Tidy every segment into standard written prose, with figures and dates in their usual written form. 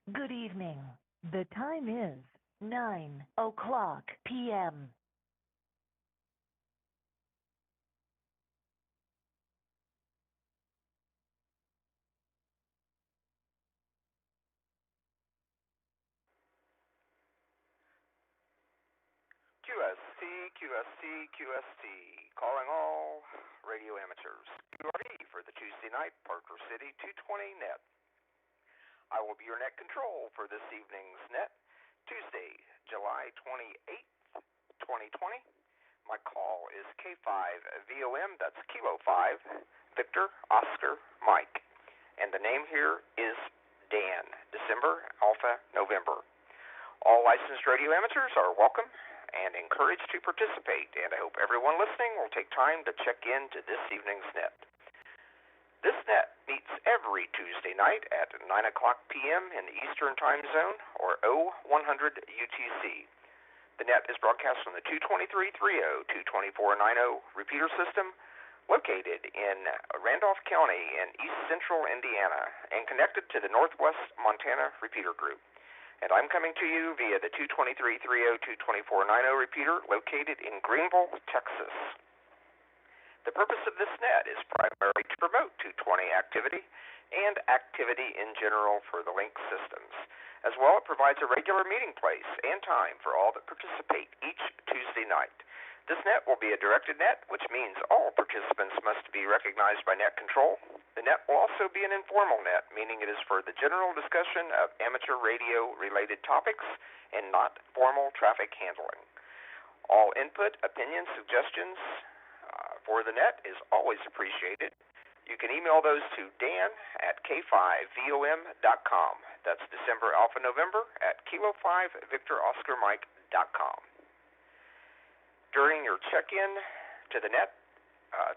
Good evening. The time is 9 o'clock p.m. QST, QST, QST, calling all radio amateurs. QRD for the Tuesday night, Parker City 220 net. I will be your net control for this evening's net, Tuesday, July 28th, 2020. My call is K5VOM, that's Kilo 5, Victor, Oscar, Mike. And the name here is Dan, December, Alpha, November. All licensed radio amateurs are welcome and encouraged to participate, and I hope everyone listening will take time to check in to this evening's net. This net meets every Tuesday night at 9 o'clock p.m. in the Eastern Time Zone, or 0100 UTC. The net is broadcast on the 223.30, 224.90 repeater system, located in Randolph County in east central Indiana, and connected to the Northwest Montana repeater group. And I'm coming to you via the 223.30, 224.90 repeater located in Greenville, Texas. The purpose of this net is primarily to promote 220 activity and activity in general for the link systems. As well, it provides a regular meeting place and time for all that participate each Tuesday night. This net will be a directed net, which means all participants must be recognized by net control. The net will also be an informal net, meaning it is for the general discussion of amateur radio-related topics and not formal traffic handling. All input, opinions, suggestions for the net is always appreciated. You can email those to Dan at K5VOM.com. That's December Alpha November at Kilo 5 Victor Oscar Mike.com. During your check-in to the net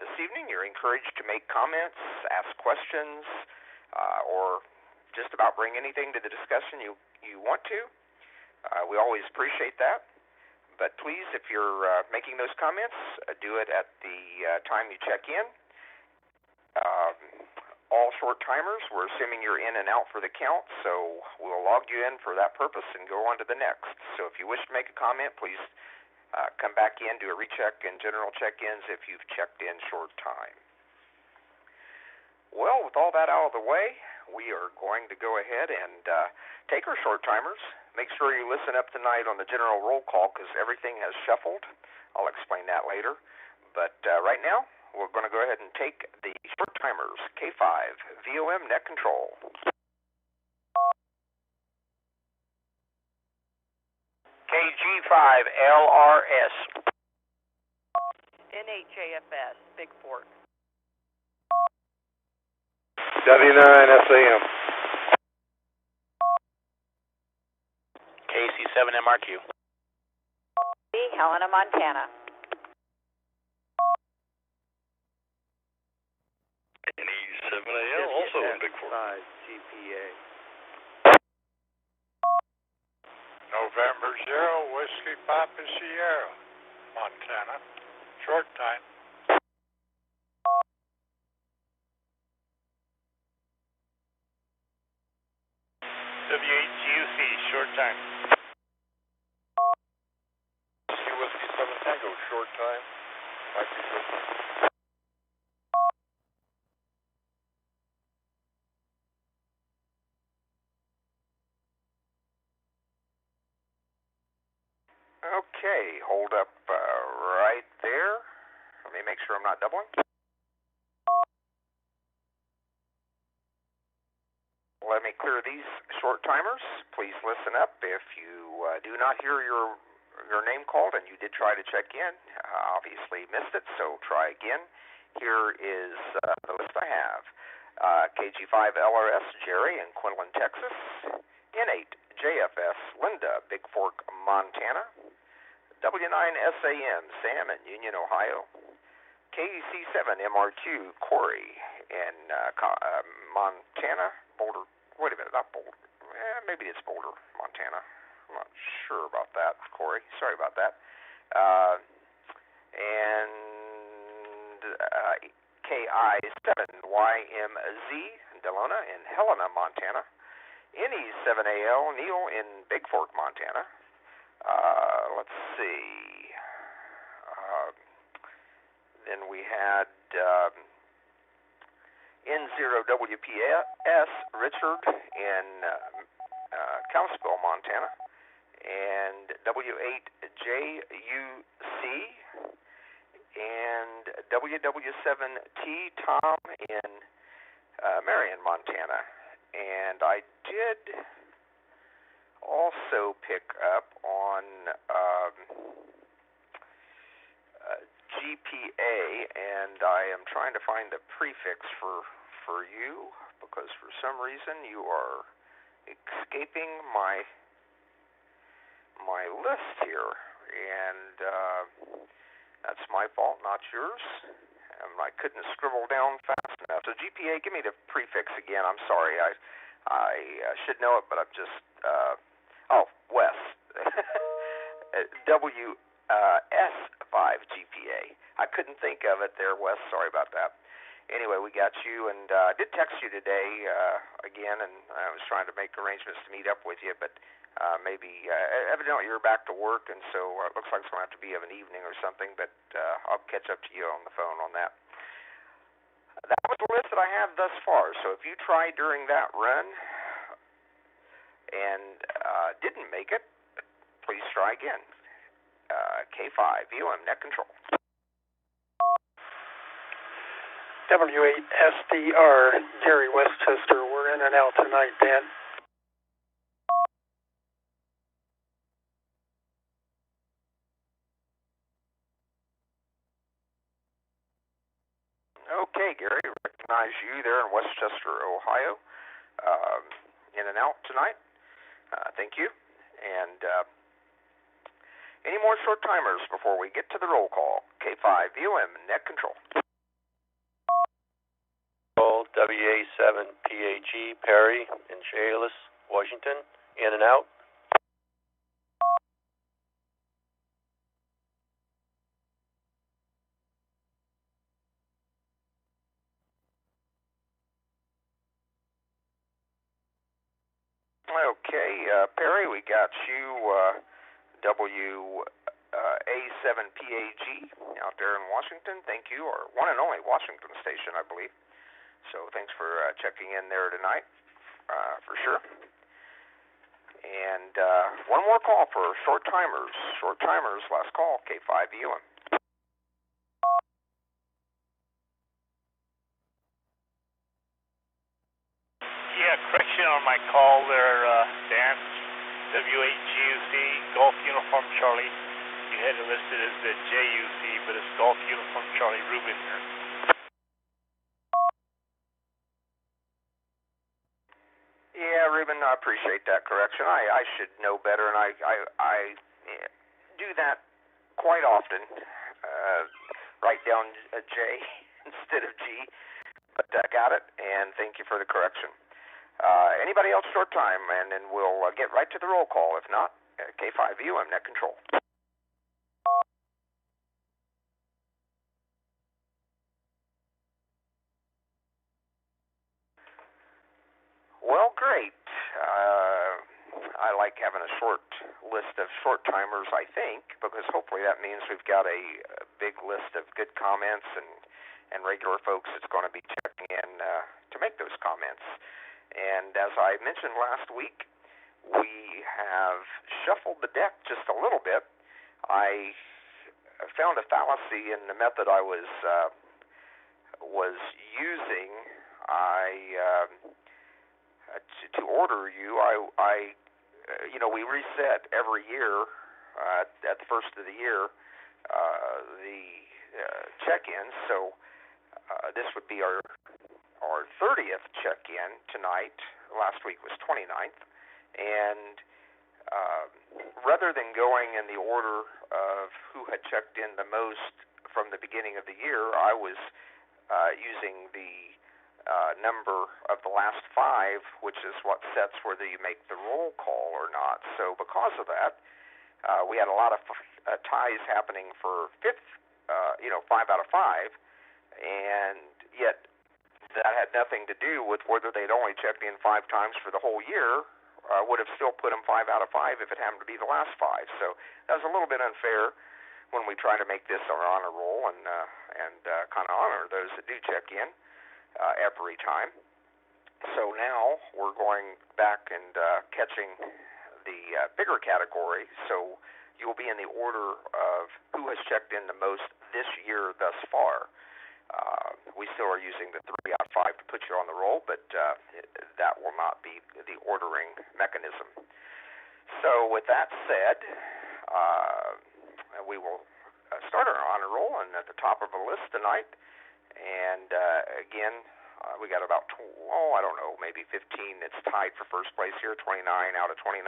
this evening, you're encouraged to make comments, ask questions, or just about bring anything to the discussion you want to. We always appreciate that. But please, if you're making those comments, do it at the time you check in. All short timers, we're assuming you're in and out for the count, so we'll log you in for that purpose and go on to the next. So if you wish to make a comment, please come back in, do a recheck and general check-ins if you've checked in short time. Well, with all that out of the way, we are going to go ahead and take our short timers. Make sure you listen up tonight on the general roll call because everything has shuffled. I'll explain that later. But right now, we're going to go ahead and take the short timers, K5, VOM net control. KG5 LRS. NHAFS, Big Fork. W9 SAM. KC7 MRQ. Helena, Montana. NE7AL, also in Big Fork. GPA. November 0, Whiskey Papa Sierra, Montana. Short time. W8GUC, short time. Whiskey 7 Tango, short time. Might be good. Okay, hold up right there. Let me make sure I'm not doubling. Let me clear these short timers. Please listen up. If you do not hear your name called and you did try to check in, obviously missed it, so try again. Here is the list I have. KG5 LRS, Jerry in Quinlan, Texas. N8 JFS, Linda, Big Fork, Montana. W9 SAM, Sam in Union, Ohio. KC7 MRQ, Corey in Montana. Boulder, wait a minute, not Boulder. Maybe it's Boulder, Montana. I'm not sure about that, Corey. Sorry about that. And KI7YMZ, Delona in Helena, Montana. NE7AL, Neil in Big Fork, Montana. Let's see. Then we had N0WPS, Richard in Kalispell, Montana. And W8JUC and WW7T, Tom in Marion, Montana. And I did also pick up on GPA, and I am trying to find the prefix for you, because for some reason you are escaping my list here, and that's my fault, not yours. I couldn't scribble down fast enough. So GPA, give me the prefix again. I'm sorry. I should know it, but I'm just Wes. S5 GPA. I couldn't think of it there, Wes. Sorry about that. Anyway, we got you, and I did text you today again, and I was trying to make arrangements to meet up with you, but maybe evidently you're back to work, and so it looks like it's going to have to be of an evening or something, but I'll catch up to you on the phone on that. That was the list that I have thus far, so if you try during that run and didn't make it, please try again. K5, VOM, net control. W8SDR, Gary Westchester, we're in and out tonight, Dan. Okay, Gary, recognize you there in Westchester, Ohio. In and out tonight. Thank you. And any more short timers before we get to the roll call? K5, VOM, net control. WA7PAG, Perry in Chehalis, Washington, in and out. Okay, Perry, we got you WA7PAG out there in Washington. Thank you, our one and only Washington station, I believe. So thanks for checking in there tonight, for sure. And one more call for short timers. Short timers, last call, K5 VOM. Yeah, correction on my call there, Dan. W8GUC, Golf Uniform Charlie. You had it listed as the JUC, but it's Golf Uniform Charlie Rubin here. Yeah, Ruben, I appreciate that correction. I should know better, and I do that quite often. Write down a J instead of G, but I got it, and thank you for the correction. Anybody else short time, and then we'll get right to the roll call. If not, K5 VOM, net control. Well, great. I like having a short list of short timers, I think, because hopefully that means we've got a big list of good comments and regular folks that's going to be checking in to make those comments. And as I mentioned last week, we have shuffled the deck just a little bit. I found a fallacy in the method I was using. To order you, we reset every year at the first of the year the check-in. So this would be our 30th check-in tonight. Last week was 29th, and rather than going in the order of who had checked in the most from the beginning of the year, I was using the number of the last 5, which is what sets whether you make the roll call or not. So because of that, we had a lot of ties happening for 5 out of 5, and yet that had nothing to do with whether they'd only checked in 5 times for the whole year. Would have still put them 5 out of 5 if it happened to be the last 5. So that was a little bit unfair when we try to make this our honor roll and kind of honor those that do check in every time. So now we're going back and catching the bigger category. So you'll be in the order of who has checked in the most this year thus far. We still are using the 3 out of 5 to put you on the roll, but that will not be the ordering mechanism. So with that said, we will start our honor roll, and at the top of the list tonight, and again, we got about, maybe 15 that's tied for first place here, 29 out of 29.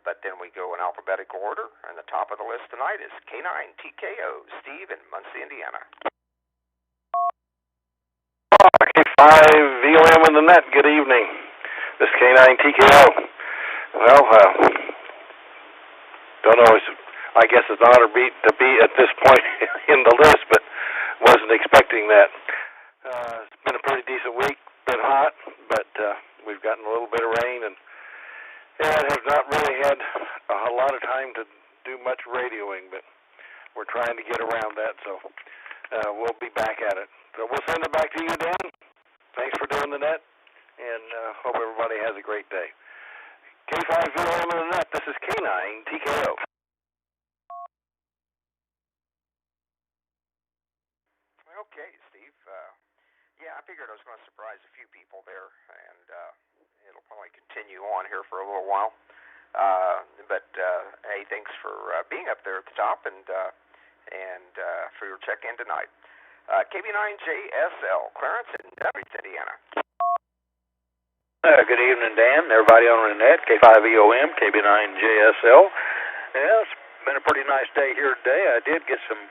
But then we go in alphabetical order, and the top of the list tonight is K9TKO, Steve in Muncie, Indiana. K5VOM in the net, good evening. This is K9TKO. Well, don't know, I guess it's an honor to be at this point in the list, but wasn't expecting that. It's been a pretty decent week, been hot, but we've gotten a little bit of rain, and have not really had a lot of time to do much radioing, but we're trying to get around that, so we'll be back at it. So we'll send it back to you, Dan. Thanks for doing the net, and hope everybody has a great day. K5VOM in the net, this is K9TKO. Okay, Steve. I figured I was going to surprise a few people there, and it'll probably continue on here for a little while. But hey, thanks for being up there at the top and for your check-in tonight. KB9JSL, Clarence in Covington, Indiana. Good evening, Dan. Everybody on the net, K5VOM, KB9JSL. Yeah, it's been a pretty nice day here today. I did get some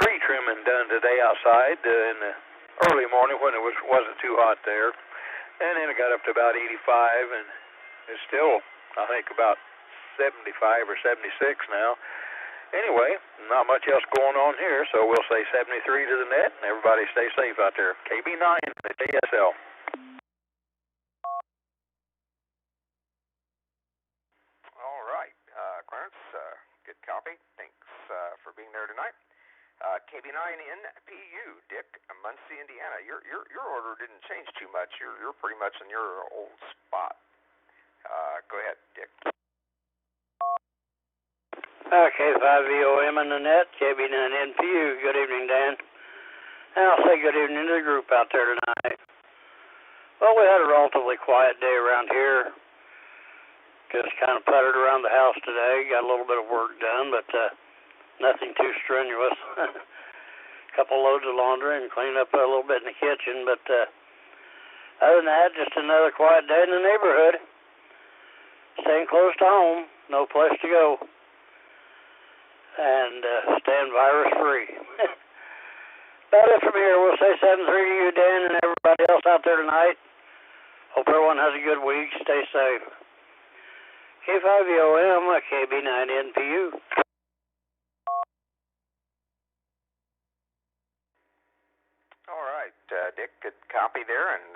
tree trimming done today outside in the early morning when it wasn't too hot there. And then it got up to about 85, and it's still, I think, about 75 or 76 now. Anyway, not much else going on here, so we'll say 73 to the net, and everybody stay safe out there. KB9, the JSL. All right, Clarence, good copy. Thanks for being there tonight. KB9NPU, Dick, Muncie, Indiana. Your order didn't change too much. You're pretty much in your old spot. Go ahead, Dick. K5VOM in the net, KB9NPU. Good evening, Dan. And I'll say good evening to the group out there tonight. Well, we had a relatively quiet day around here. Just kind of puttered around the house today. Got a little bit of work done, but nothing too strenuous. A couple loads of laundry and cleaned up a little bit in the kitchen, but other than that, just another quiet day in the neighborhood. Staying close to home, no place to go, and staying virus-free. About it from here. We'll say 7-3 to you, Dan, and everybody else out there tonight. Hope everyone has a good week. Stay safe. K5VOM, KB9NPU. All right, Dick, good copy there, and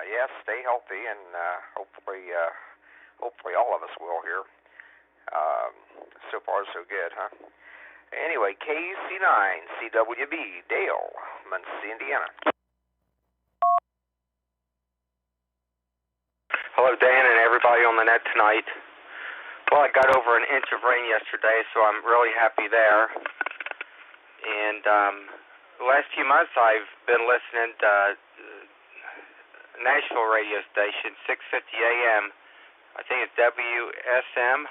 yes, stay healthy, and hopefully all of us will here. So far, so good, huh? Anyway, KC9CWB, Dale, Muncie, Indiana. Hello, Dan, and everybody on the net tonight. Well, I got over an inch of rain yesterday, so I'm really happy there. And the last few months, I've been listening to Nashville radio station, 650 AM. I think it's WSM.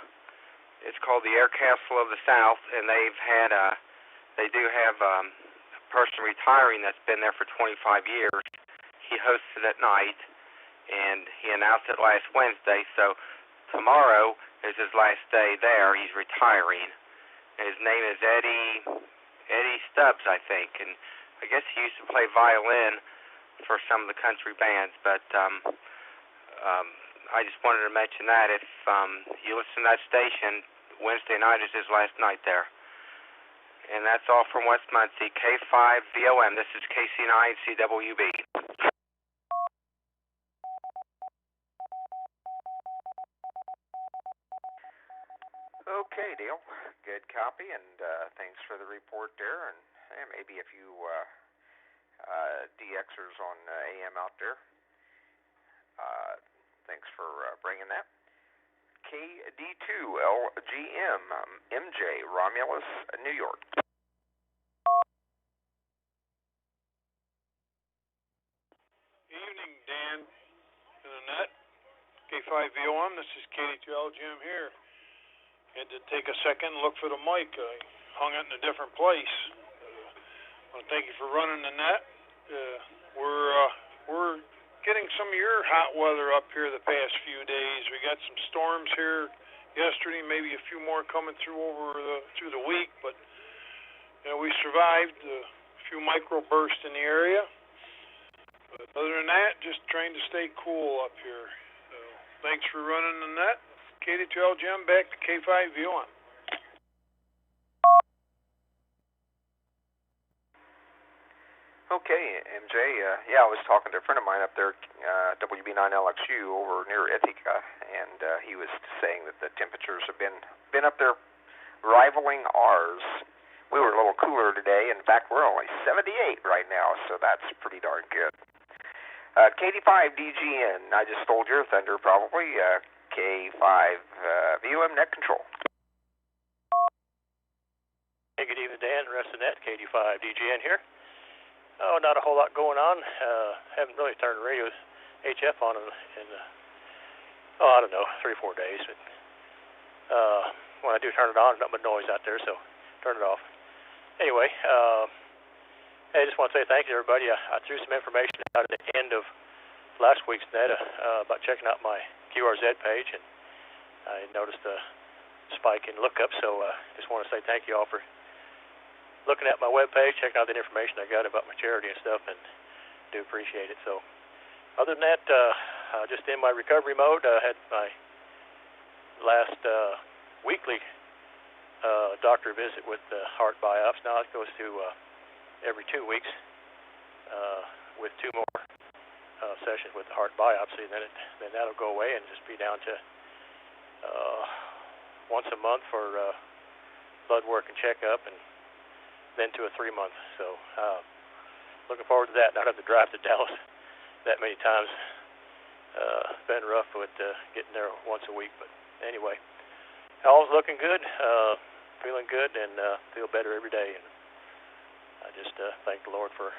It's called the Air Castle of the South, and they do have a person retiring that's been there for 25 years. He hosts it at night, and he announced it last Wednesday, so tomorrow is his last day there. He's retiring, and his name is Eddie Stubbs, I think, and I guess he used to play violin for some of the country bands, but I just wanted to mention that if you listen to that station, Wednesday night is his last night there. And that's all from West Muncie, K5VOM. This is KC9CWB. and thanks for the report there, and maybe a few DXers on AM out there. Thanks for bringing that. KD2LGM, MJ, Romulus, New York. Evening, Dan and Annette. K5VOM, this is KD2LGM here. Had to take a second and look for the mic. I hung it in a different place. I want to thank you for running the net. We're getting some of your hot weather up here the past few days. We got some storms here yesterday, maybe a few more coming through through the week, but we survived a few microbursts in the area. But other than that, just trying to stay cool up here. So thanks for running the net. KD2LGM back to K5VOM. Okay, MJ. I was talking to a friend of mine up there, WB9LXU over near Ithaca, and he was saying that the temperatures have been up there rivaling ours. We were a little cooler today. In fact, we're only 78 right now, so that's pretty darn good. KD5DGN, I just stole your thunder probably. K5VOM net control. Hey, good evening, Dan. Rest of the net, KD5DGN here. Oh, not a whole lot going on. Haven't really turned the radio HF on in I don't know, 3 or 4 days. But when I do turn it on, nothing but noise out there, so turn it off. Anyway, I just want to say thank you to everybody. I threw some information out at the end of last week's net about checking out my QRZ page, and I noticed a spike in lookup, so just want to say thank you all for looking at my webpage, checking out the information I got about my charity and stuff, and do appreciate it. So other than that, just in my recovery mode, I had my last weekly doctor visit with heart biopsy. Now it goes to every 2 weeks with 2 more sessions with the heart biopsy, and then that'll go away and just be down to once a month for blood work and checkup, and then to a 3-month. So looking forward to that. Not have to drive to Dallas that many times. Been rough with getting there once a week, but anyway, all's looking good, feeling good, and feel better every day. And I just thank the Lord for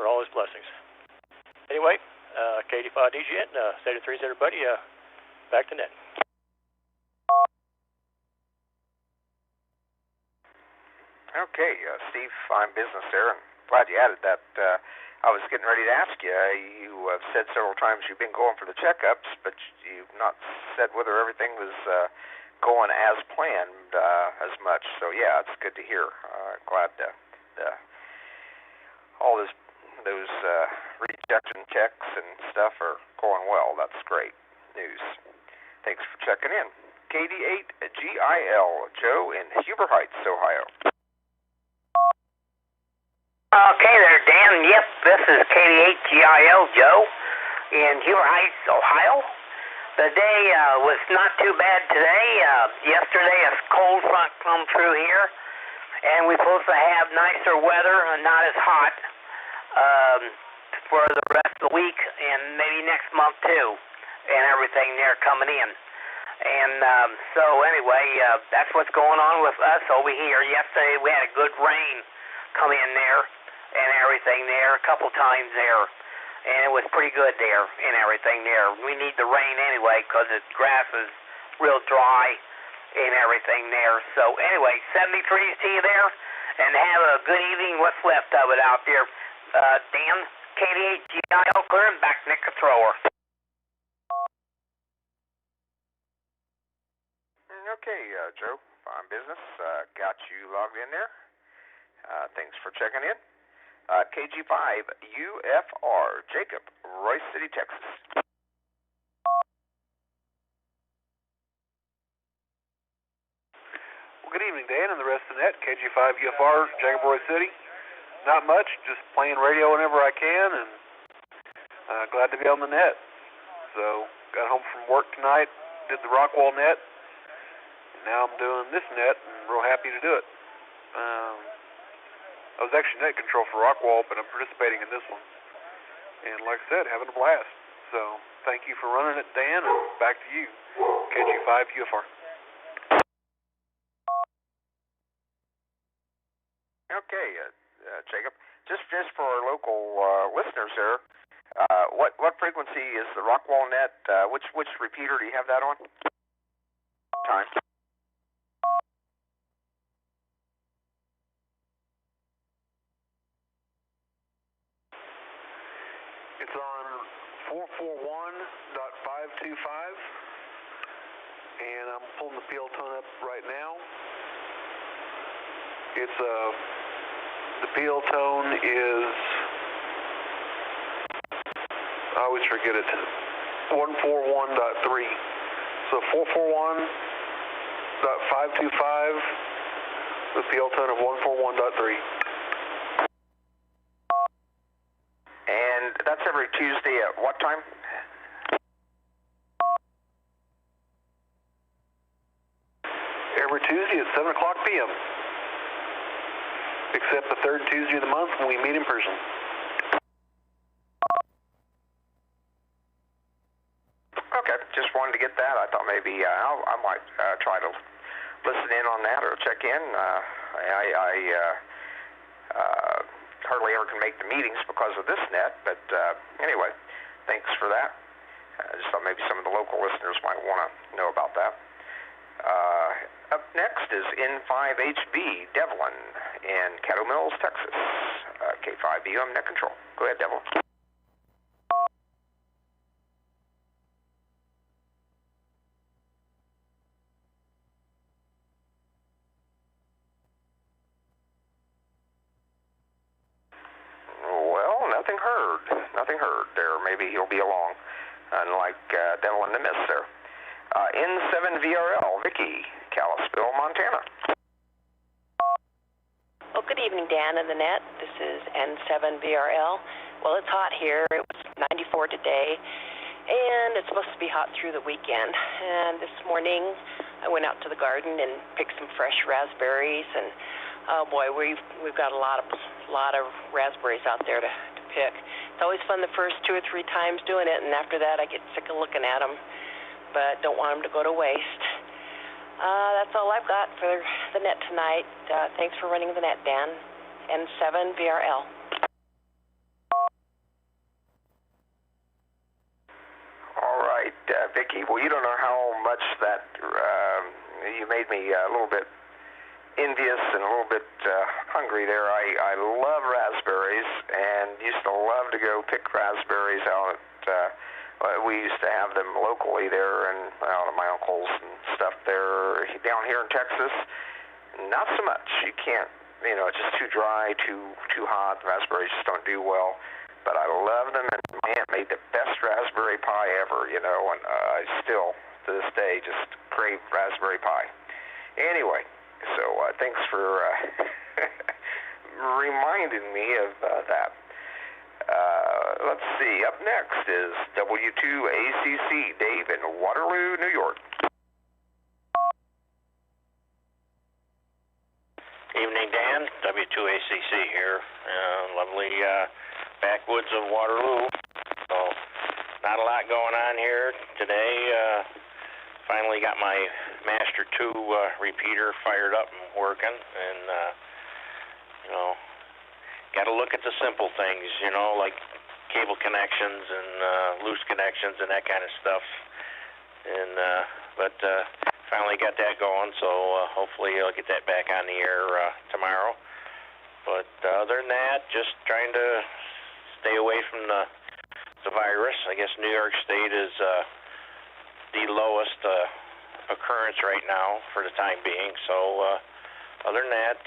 all His blessings. Anyway, KD5DGN, State of Threes, everybody. Back to net. Okay, Steve, fine business there, and glad you added that. I was getting ready to ask you. You have said several times you've been going for the checkups, but you've not said whether everything was going as planned as much. So yeah, it's good to hear. Glad all those rejection checks and stuff are going well. That's great news. Thanks for checking in. KD8GIL, Joe in Huber Heights, Ohio. Okay there, Dan. Yep, this is KD8GIL Joe in Huber Heights, Ohio. The day was not too bad today. Yesterday a cold front come through here, and we're supposed to have nicer weather and not as hot for the rest of the week and maybe next month too, and everything there coming in. And so anyway, that's what's going on with us over here. Yesterday we had a good rain come in there and everything there, a couple times there, and it was pretty good there and everything there. We need the rain anyway because the grass is real dry and everything there. So anyway, 73 to you there, and have a good evening. What's left of it out there, Dan? KD8GIL clear and back Nick the thrower. Okay, Joe, fine business. Got you logged in there. Thanks for checking in. KG5UFR, Jacob, Royce City, Texas. Well, good evening, Dan, and the rest of the net. KG5UFR, Jacob, Royce City. Not much, just playing radio whenever I can, and glad to be on the net. So, got home from work tonight, did the Rockwall net, and now I'm doing this net, and real happy to do it. I was actually net control for Rockwall, but I'm participating in this one. And like I said, having a blast. So thank you for running it, Dan, and back to you. KG5 UFR. Okay, Jacob. Just for our local listeners there, what frequency is the Rockwall net? Which repeater do you have that on? Time. It's on 441.525, and I'm pulling the PL tone up right now. It's the PL tone is, I always forget it, 141.3. So 441.525, the PL tone of 141.3. And that's every Tuesday at what time? Every Tuesday at 7 o'clock p.m. Except the third Tuesday of the month when we meet in person. Okay, just wanted to get that. I thought maybe I might try to listen in on that or check in. I hardly ever can make the meetings because of this net, but anyway, thanks for that. I just thought maybe some of the local listeners might want to know about that. Up next is N5HB, Devlin, in Caddo Mills, Texas. K5BM net control. Go ahead, Devlin. Well, nothing heard there. Maybe he'll be along, unlike Devlin the Miss there. N7VRL, Vicky, Kalispell, Montana. Well, good evening, Dan and the net. This is N7VRL. Well, it's hot here. It was 94 today, and it's supposed to be hot through the weekend. And this morning, I went out to the garden and picked some fresh raspberries, and oh boy, we've got a lot of raspberries out there to pick. It's always fun the first 2 or 3 times doing it, and after that, I get sick of looking at them, but don't want them to go to waste. That's all I've got for the net tonight. Thanks for running the net, Dan. N7VRL. All right, Vicky. Well, you don't know how much that you made me a little bit envious and a little bit hungry there. I love raspberries and used to love to go pick raspberries out at we used to have them locally there and out of my uncles and stuff there. Down here in Texas, not so much. You can't, it's just too dry, too hot. The raspberries just don't do well. But I love them, and my aunt made the best raspberry pie ever, and I still, to this day, just crave raspberry pie. Anyway, so thanks for reminding me of that. Let's see. Up next is W2ACC, Dave in Waterloo, New York. Evening, Dan. W2ACC here. Lovely backwoods of Waterloo. So, not a lot going on here today. Finally got my Master 2 repeater fired up and working, and got to look at the simple things, like cable connections and loose connections and that kind of stuff. And but finally got that going, so hopefully I'll get that back on the air tomorrow. But other than that, just trying to stay away from the virus. I guess New York State is the lowest occurrence right now for the time being. So other than that,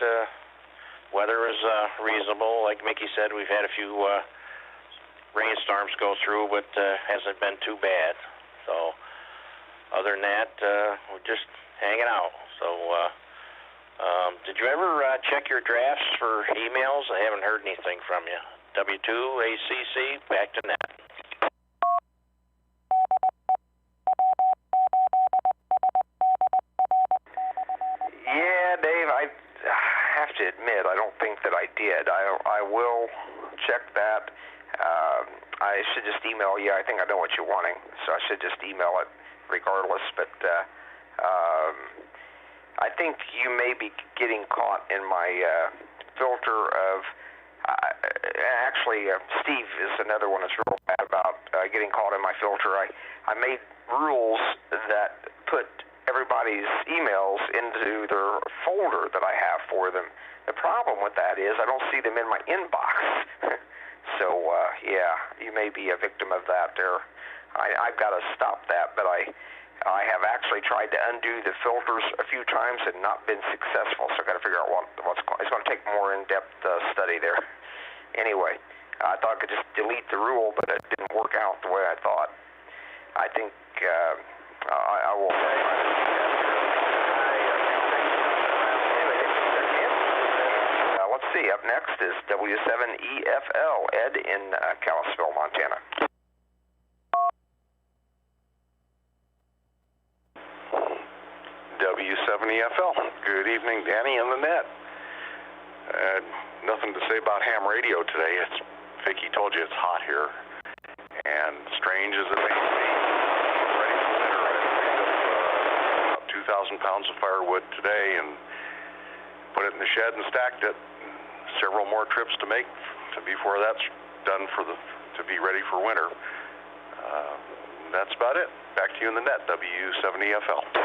weather is reasonable. Like Mickey said, we've had a few rainstorms go through, but hasn't been too bad. So other than that, we're just hanging out. So did you ever check your drafts for emails? I haven't heard anything from you. W2ACC, back to net. Yeah, Dave, I have to admit I don't think that I did. I will check that. I should just email you. I think I know what you're wanting, so I should just email it regardless. But I think you may be getting caught in my filter of. Actually, Steve is another one that's real bad about getting caught in my filter. I made rules that put everybody's emails into their folder that I have for them. The problem with that is I don't see them in my inbox. So, yeah, you may be a victim of that there. I've got to stop that, but I have actually tried to undo the filters a few times and not been successful, so I've got to figure out what's going on. It's going to take more in-depth study there. Anyway, I thought I could just delete the rule, but it didn't work out the way I thought. I think I will. Let's see. Up next is W7EFL, Ed in Kalispell, Montana. W7EFL. Good evening, Danny and Lynette. Nothing to say about ham radio today. Vicky told you it's hot here, and strange as it may be, ready for winter. I picked up about 2,000 pounds of firewood today and put it in the shed and stacked it. Several more trips to make before that's done to be ready for winter. That's about it. Back to you in the net, W7EFL.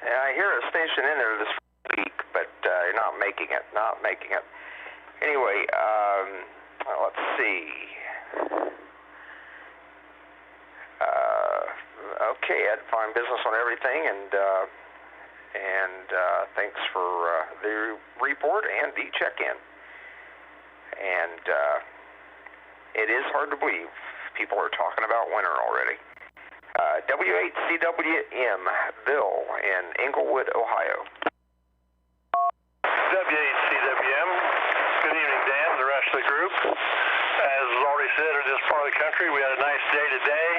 I hear a station in there this week, but you're not making it. Anyway, let's see. Okay, Ed, fine business on everything, and thanks for the report and the check-in. And it is hard to believe people are talking about winter already. W8CWM, Bill in Englewood, Ohio. W8CWM, good evening, Dan, and the rest of the group. As already said, in this part of the country, we had a nice day today.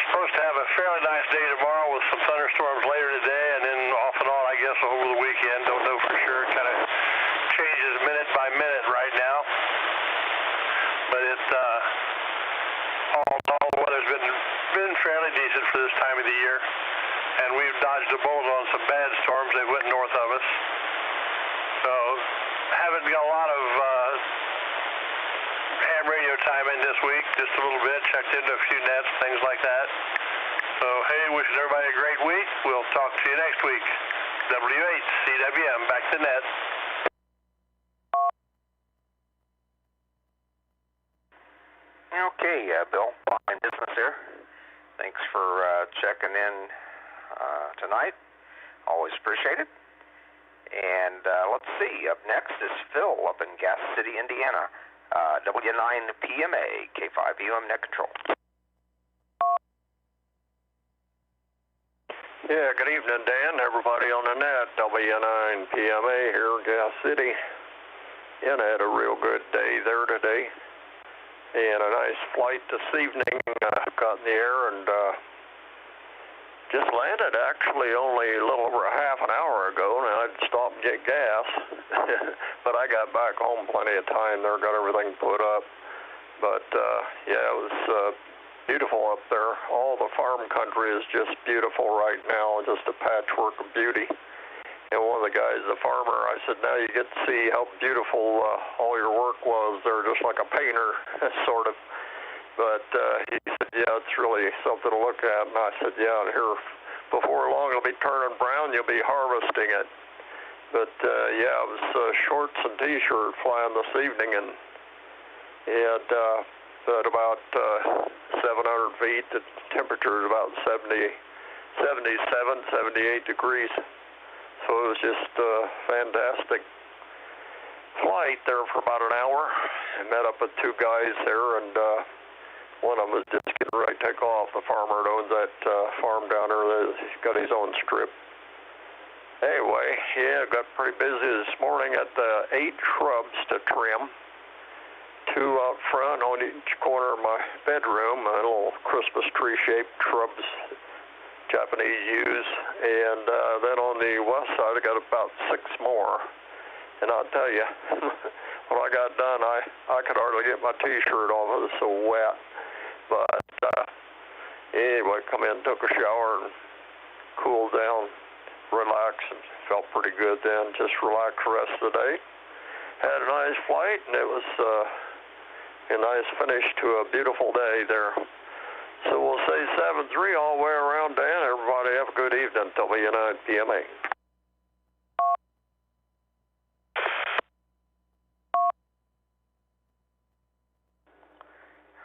Supposed to have a fairly nice day tomorrow with some thunderstorms later today, and then off and on, I guess, over the weekend. Don't know for sure. It kind of changes minute by minute right now. But it's all the weather's been fairly decent for this time of the year, and we've dodged a bullet on some bad storms that went north of us. So haven't got a lot of ham radio time in this week, just a little bit, checked into a few nets, things like that. So hey, wishing everybody a great week. We'll talk to you next week. W8CWM, back to net. Okay, Bill, fine business here. Thanks for checking in tonight. Always appreciate it. And let's see, up next is Phil up in Gas City, Indiana. W9PMA, K5UM Net Control. Yeah, good evening, Dan. Everybody on the net. W9PMA here in Gas City. And I had a real good day there today. And a nice flight this evening. Got in the air and just landed actually only a little over a half an hour ago. Now I'd stop and get gas. But I got back home plenty of time there, got everything put up. But yeah, it was beautiful up there. All the farm country is just beautiful right now, just a patchwork of beauty. And one of the guys, the farmer, I said, now you get to see how beautiful all your work was. They're just like a painter, sort of. But he said, yeah, it's really something to look at. And I said, yeah, and here before long it'll be turning brown. You'll be harvesting it. But yeah, it was shorts and T-shirt flying this evening, and it at about 700 feet, the temperature is about 77, 78 degrees. So it was just a fantastic flight there for about an hour. I met up with two guys there, and one of them was just getting ready to take off. The farmer that owns that farm down there, he's got his own strip. Anyway, yeah, got pretty busy this morning at the 8 shrubs to trim. 2 out front on each corner of my bedroom, little Christmas tree-shaped shrubs Japanese use. And then on the west side, I got about 6 more. And I'll tell you, when I got done, I could hardly get my T-shirt off. It was so wet. But anyway, come in, took a shower, and cooled down, relaxed, and felt pretty good then. Just relaxed the rest of the day. Had a nice flight, and it was a nice finish to a beautiful day there. So we'll say 7-3 all the way around, Dan. Everybody have a good evening. W9 PMA.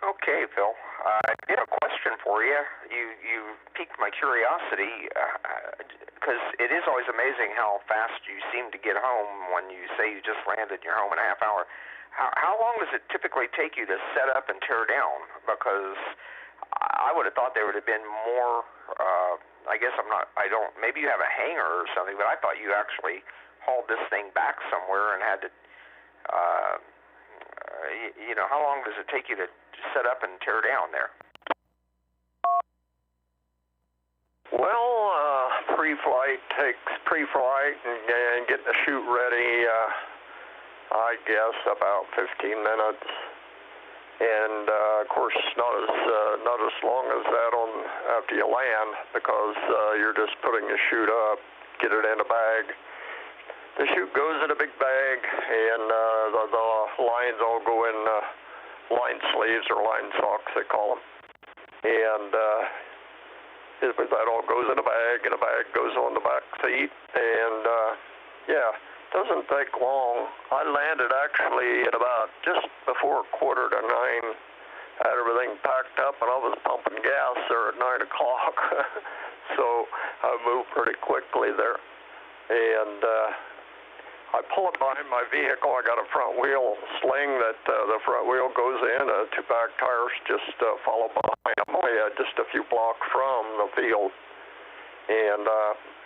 Okay, Phil. I did a question for you. You piqued my curiosity because it is always amazing how fast you seem to get home when you say you just landed in your home in a half hour. How long does it typically take you to set up and tear down? Because I would have thought there would have been more. I guess maybe you have a hangar or something, but I thought you actually hauled this thing back somewhere and had to. How long does it take you to set up and tear down there? Well, pre-flight and getting the chute ready. I guess about 15 minutes, and of course not as long as that after you land, because you're just putting the chute up, get it in a bag. The chute goes in a big bag, and the lines all go in line sleeves or line socks, they call them, and that all goes in a bag, and the bag goes on the back seat, and doesn't take long. I landed actually at about just before 8:45. Had everything packed up, and I was pumping gas there at 9 o'clock. So I moved pretty quickly there. And I pull up behind my vehicle. I got a front wheel sling that the front wheel goes in. 2 back tires just follow behind. I'm only just a few blocks from the field. And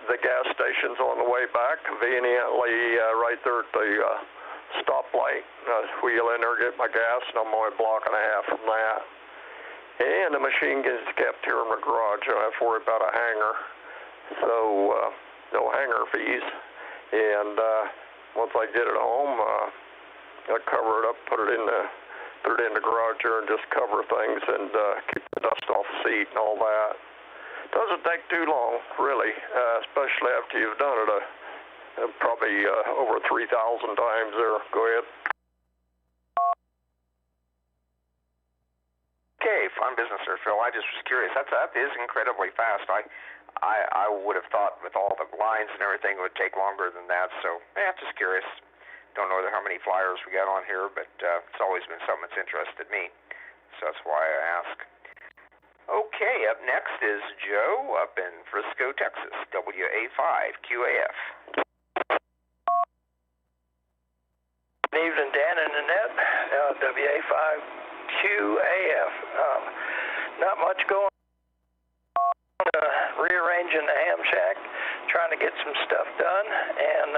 the gas station's on the way back, conveniently right there at the stoplight. I wheel in there, get my gas, and I'm only a block and a half from that. And the machine gets kept here in the garage. I don't have to worry about a hanger, so no hanger fees. And once I get it home, I cover it up, put it in the garage here, and just cover things and keep the dust off the seat and all that. Doesn't take too long, really, especially after you've done it probably over 3,000 times there. Go ahead. Okay, fun business there, Phil. I just was curious. That is incredibly fast. I would have thought with all the lines and everything it would take longer than that. So, just curious. Don't know how many flyers we got on here, but it's always been something that's interested me. So that's why I ask. Okay, up next is Joe up in Frisco, Texas, WA5QAF. Good evening, Dan and Annette, WA5QAF. Not much going on. Rearranging the ham shack, trying to get some stuff done, and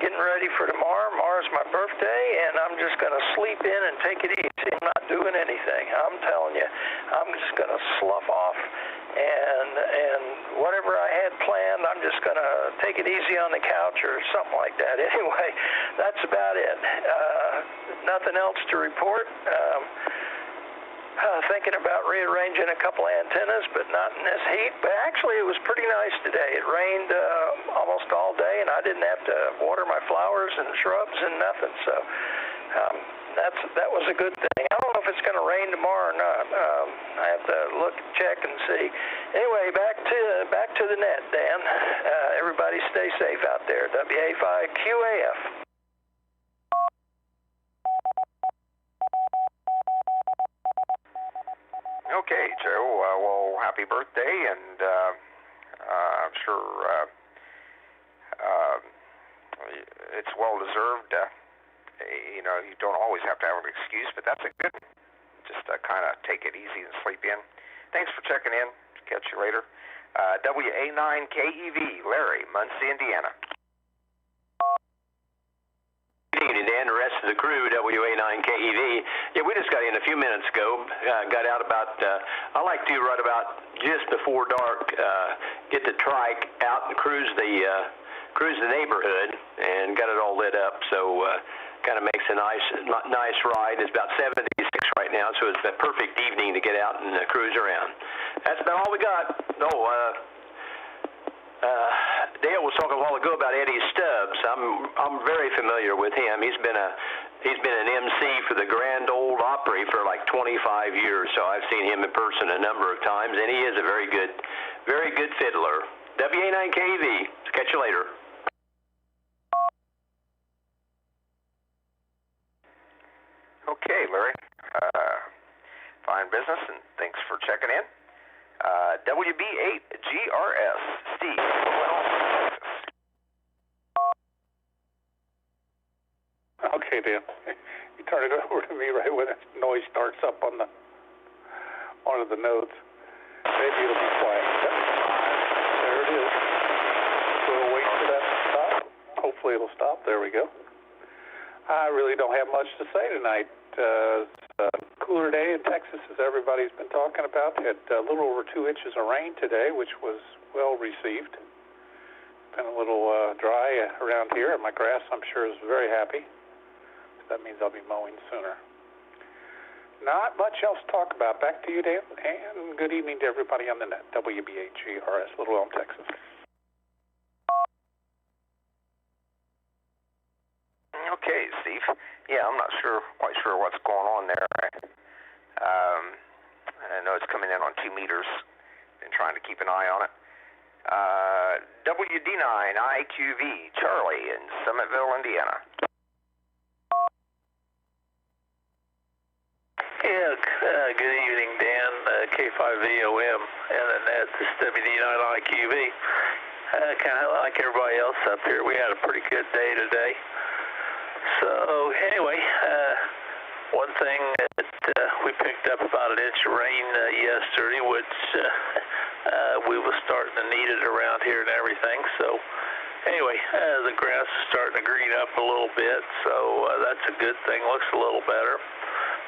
getting ready for tomorrow. Tomorrow's my birthday, and I'm just going to sleep in and take it easy. I'm not doing anything. I'm telling you, I'm just going to slough off, and whatever I had planned, I'm just going to take it easy on the couch or something like that. Anyway, that's about it. Nothing else to report. Thinking about rearranging a couple antennas, but not in this heat. But actually, it was pretty nice today. It rained almost all day, and I didn't have to water my flowers and shrubs and nothing. So that was a good thing. I don't know if it's going to rain tomorrow or not. I have to look, check, and see. Anyway, back to the net, Dan. Everybody stay safe out there. WA5QAF. Okay, Joe. Well, happy birthday, and I'm sure it's well deserved. You don't always have to have an excuse, but that's a good one. Just kind of take it easy and sleep in. Thanks for checking in. Catch you later. WA9KEV, Larry, Muncie, Indiana. Good evening, Dan, the rest of the crew, WA9KEV. Yeah, we just got in a few minutes ago. Got out about, I like to right about just before dark, get the trike out and cruise the neighborhood and got it all lit up. So kind of makes a nice ride. It's about 76 right now, so it's a perfect evening to get out and cruise around. That's about all we got. No, Dale was talking a while ago about Eddie Stubbs. I'm very familiar with him. He's been an MC for the Grand Ole Opry for like 25 years, so I've seen him in person a number of times, and he is a very good fiddler. WA9KEV. Catch you later. Okay, Larry. Fine business, and thanks for checking in. WB8GRS, Steve. Okay, Dan. You turn it over to me right when that noise starts up on one of the nodes. Maybe it'll be quiet. There it is. We'll wait for that to stop. Hopefully it'll stop. There we go. I really don't have much to say tonight. It's a cooler day in Texas, as everybody's been talking about. Had a little over 2 inches of rain today, which was well received. Been a little dry around here, and my grass, I'm sure, is very happy. That means I'll be mowing sooner. Not much else to talk about. Back to you, Dan, and good evening to everybody on the net. WB8GRS, Little Elm, Texas. Okay, Steve. Yeah, I'm not quite sure what's going on there. I know it's coming in on 2 meters. Been trying to keep an eye on it. WD9IQV, Charlie in Summitville, Indiana. Yeah, good evening, Dan. K5VOM and the net. This is WD9IQV. Kind of like everybody else up here, we had a pretty good day today. So anyway, one thing that we picked up about an inch of rain yesterday, which we was starting to need it around here and everything. So anyway, the grass is starting to green up a little bit, so that's a good thing. Looks a little better,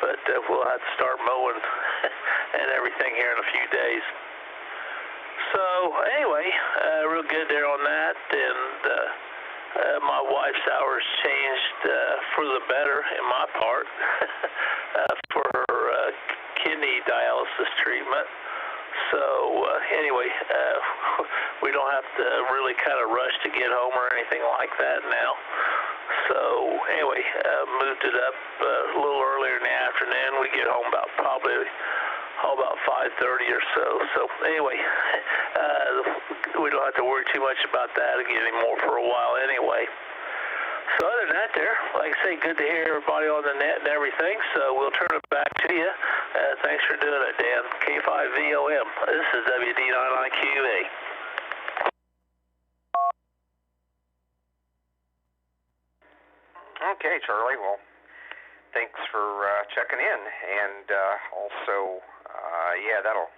but we'll have to start mowing and everything here in a few days. So anyway, real good there on that, and my wife's hours changed for the better in my part for her kidney dialysis treatment. So anyway, we don't have to really kind of rush to get home or anything like that now. So anyway, moved it up a little earlier in the afternoon. We get home about 5:30 or so. So anyway, we don't have to worry too much about that again anymore for a while anyway. So other than that there, like I say, good to hear everybody on the net and everything. So we'll turn it back to you. Thanks for doing it, Dan. K5VOM. This is WD9IQV. Okay, Charlie. Well, thanks for checking in, and also, yeah, that'll.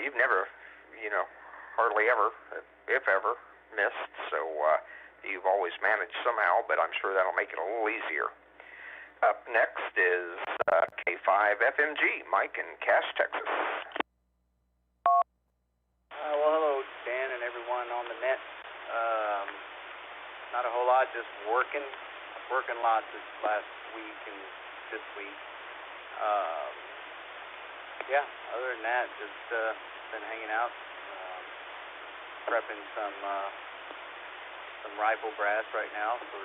You've never, hardly ever, if ever, missed. So you've always managed somehow, but I'm sure that'll make it a little easier. Up next is K5FMG, Mike in Cache, Texas. Well, hello, Dan and everyone on the net. Not a whole lot, just working lots this last week and this week. Yeah, other than that, just been hanging out, prepping some rifle brass right now for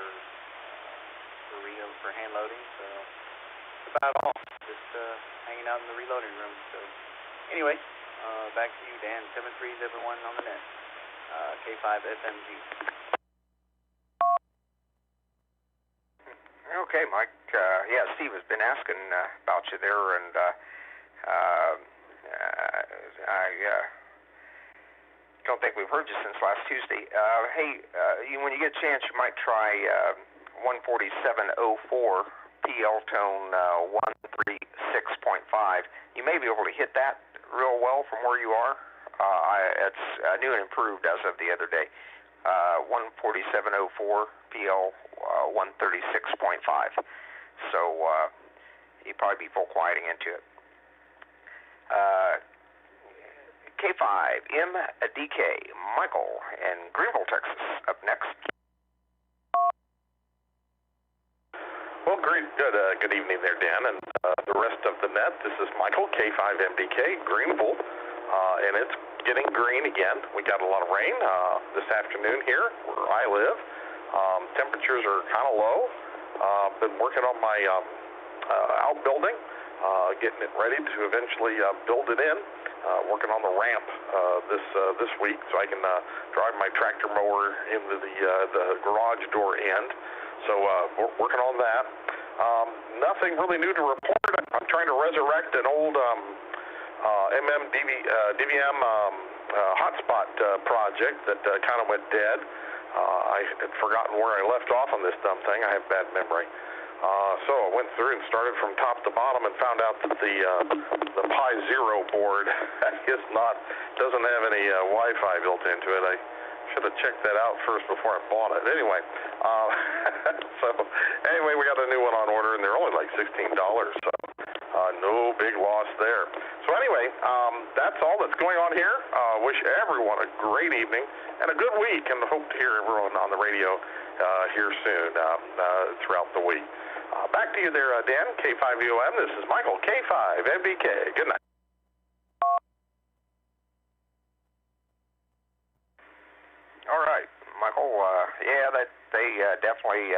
hand loading. So that's about all. Just hanging out in the reloading room. So anyway, back to you, Dan. 7-3s, everyone on the net. K5FMG. Okay, Mike. Yeah, Steve has been asking about you there, and I don't think we've heard you since last Tuesday. Hey, when you get a chance, you might try 147.04 PL tone 136.5. You may be able to hit that real well from where you are. It's new and improved as of the other day. 147.04 PL 136.5. So you'd probably be full quieting into it. K5 MDK Michael in Greenville, Texas, up next. Well, great. Good evening there, Dan, and the rest of the net. This is Michael, K5MDK, Greenville, and it's getting green again. We got a lot of rain this afternoon here where I live. Temperatures are kind of low. Been working on my outbuilding, getting it ready to eventually build it in. Working on the ramp this week so I can drive my tractor mower into the garage door end. So we're working on that. Nothing really new to report. I'm trying to resurrect an old DVM hotspot project that kind of went dead. I had forgotten where I left off on this dumb thing. I have bad memory. So I went through and started from top to bottom and found out that the Pi Zero board doesn't have any Wi-Fi built into it. I should have checked that out first before I bought it. Anyway, we got a new one on order, and they're only like $16. So no big loss there. So anyway, that's all that's going on here. Wish everyone a great evening and a good week, and hope to hear everyone on the radio here soon throughout the week. Back to you there, Dan, K5EOM. This is Michael, K5MBK. Good night. All right, Michael. They definitely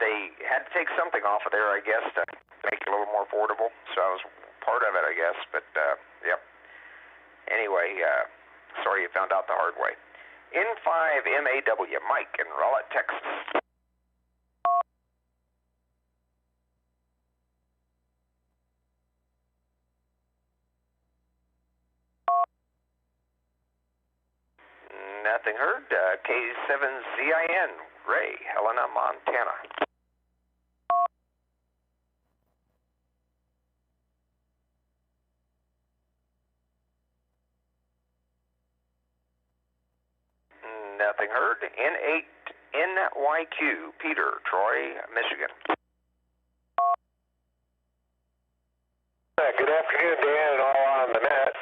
they had to take something off of there, I guess, to make it a little more affordable. So I was part of it, I guess. But yep. Anyway, sorry you found out the hard way. N5MAW, Mike in Rowlett, Texas. Nothing heard. K7ZIN, Ray, Helena, Montana. Nothing heard. N8NYQ, Peter, Troy, Michigan. Good afternoon, Dan, and all on the net.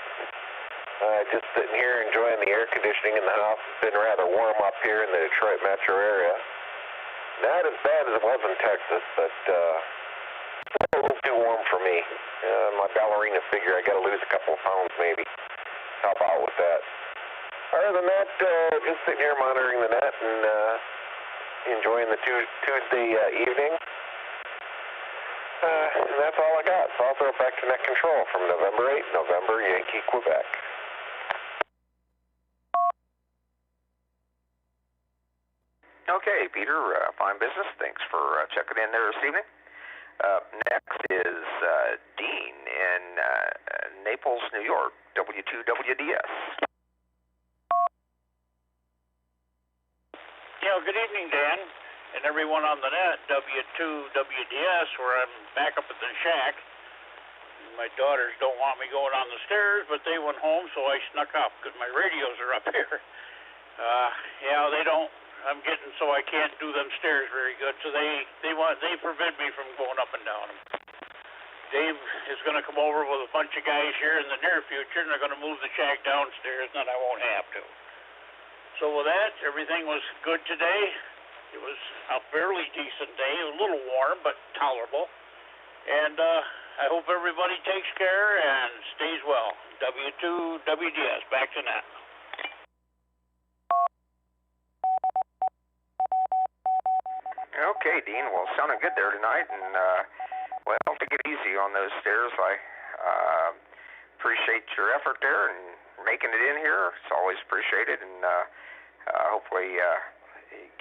Just sitting here enjoying the air conditioning in the house. It's been rather warm up here in the Detroit metro area. Not as bad as it was in Texas, but a little too warm for me. My ballerina figure, I got to lose a couple of pounds maybe. Help out with that. Other than that, just sitting here monitoring the net and enjoying the Tuesday evening. And that's all I got. So I'll throw it back to net control from November 8, November, Yankee, Quebec. Okay, Peter, fine business. Thanks for checking in there this evening. Next is Dean in Naples, New York, W2WDS. Yeah, good evening, Dan, and everyone on the net, W2WDS, where I'm back up at the shack. My daughters don't want me going on the stairs, but they went home, so I snuck up because my radios are up here. They don't. I'm getting so I can't do them stairs very good, so they forbid me from going up and down them. Dave is going to come over with a bunch of guys here in the near future, and they're going to move the shack downstairs, and then I won't have to. So with that, everything was good today. It was a fairly decent day, a little warm, but tolerable. And I hope everybody takes care and stays well. W2WDS, back to net. Okay, Dean. Well, sounding good there tonight, and take it easy on those stairs. I appreciate your effort there and making it in here. It's always appreciated, and hopefully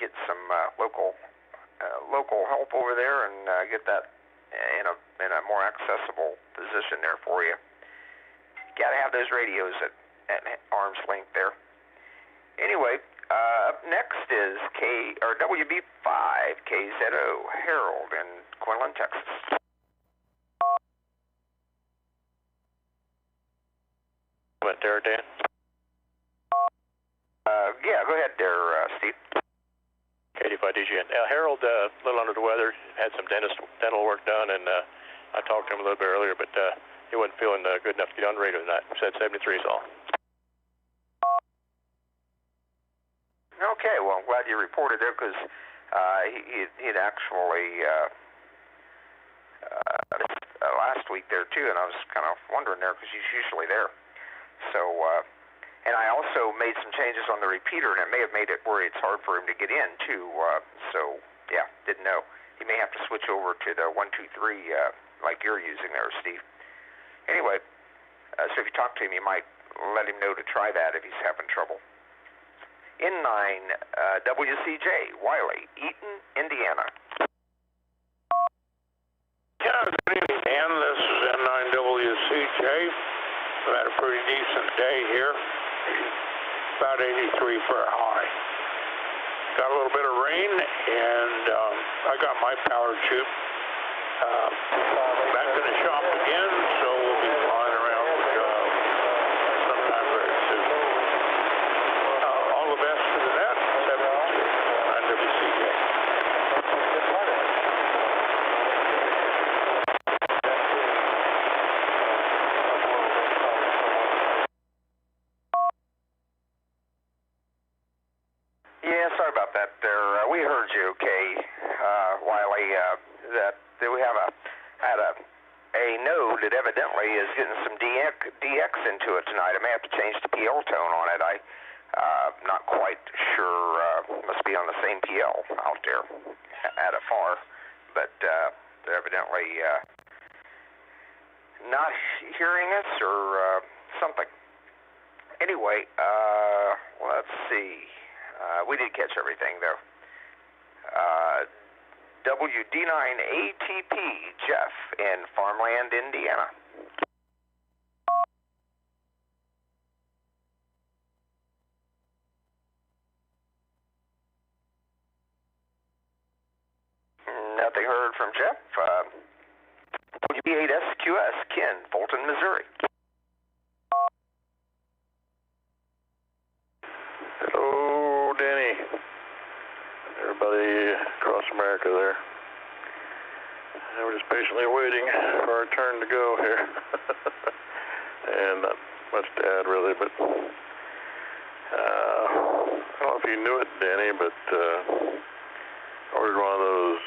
get some local help over there and get that in a more accessible position there for you. Got to have those radios at arm's length there. Anyway. Up next is WB5 KZO Harold in Quinlan, Texas. there, Dan? Yeah, go ahead there, Steve. KD5DGN. Harold, a little under the weather, had some dental work done, and I talked to him a little bit earlier, but he wasn't feeling good enough to get on the radio tonight. Said 73 is all. Okay, well, I'm glad you reported there because he'd actually missed last week there too, and I was kind of wondering there because he's usually there. So, and I also made some changes on the repeater, and it may have made it where it's hard for him to get in too. So, yeah, didn't know. He may have to switch over to the 123 like you're using there, Steve. Anyway, so if you talk to him, you might let him know to try that if he's having trouble. N9 WCJ, Wiley, Eaton, Indiana. Yeah, good evening, Dan. This is N9 WCJ. We've had a pretty decent day here. About 83 for a high. Got a little bit of rain, and I got my power tube back in the shop again, so we'll be flying around sometime very soon. All the best for the net. 7 WCJ. Yeah, sorry about that there. We heard you okay, Wiley, that we have a node that evidently is getting some DX into it tonight. I may have to change the PL tone on it. I'm not quite sure. Must be on the same PL out there at a far, but they're evidently not hearing us or something. Anyway, let's see. We did catch everything, though. WD9ATP, Jeff, in Farmland, Indiana. Nothing heard from Jeff. WB8SQS, Ken, Fulton, Missouri. Hello, Danny. Everybody across America there. We're just patiently waiting for our turn to go here. And not much to add, really, but I don't know if you knew it, Danny, but I ordered one of those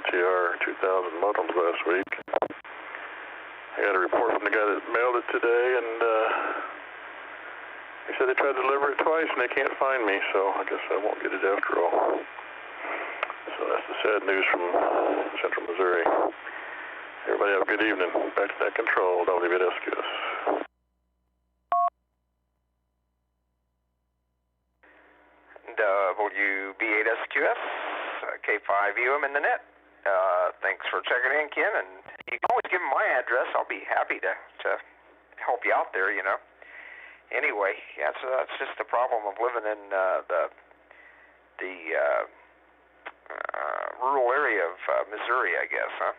MTR 2000 modems last week. I got a report from the guy that mailed it today, and he said they tried to deliver it twice and they can't find me, so I guess I won't get it after all. So that's the sad news from Central Missouri. Everybody have a good evening. Back to that control, WB8SQS. WB8SQS, K5UM in the net. Thanks for checking in, Ken, and you can always give him my address. I'll be happy to help you out there, you know. Anyway, yeah, so that's just the problem of living in the rural area of Missouri, I guess, huh?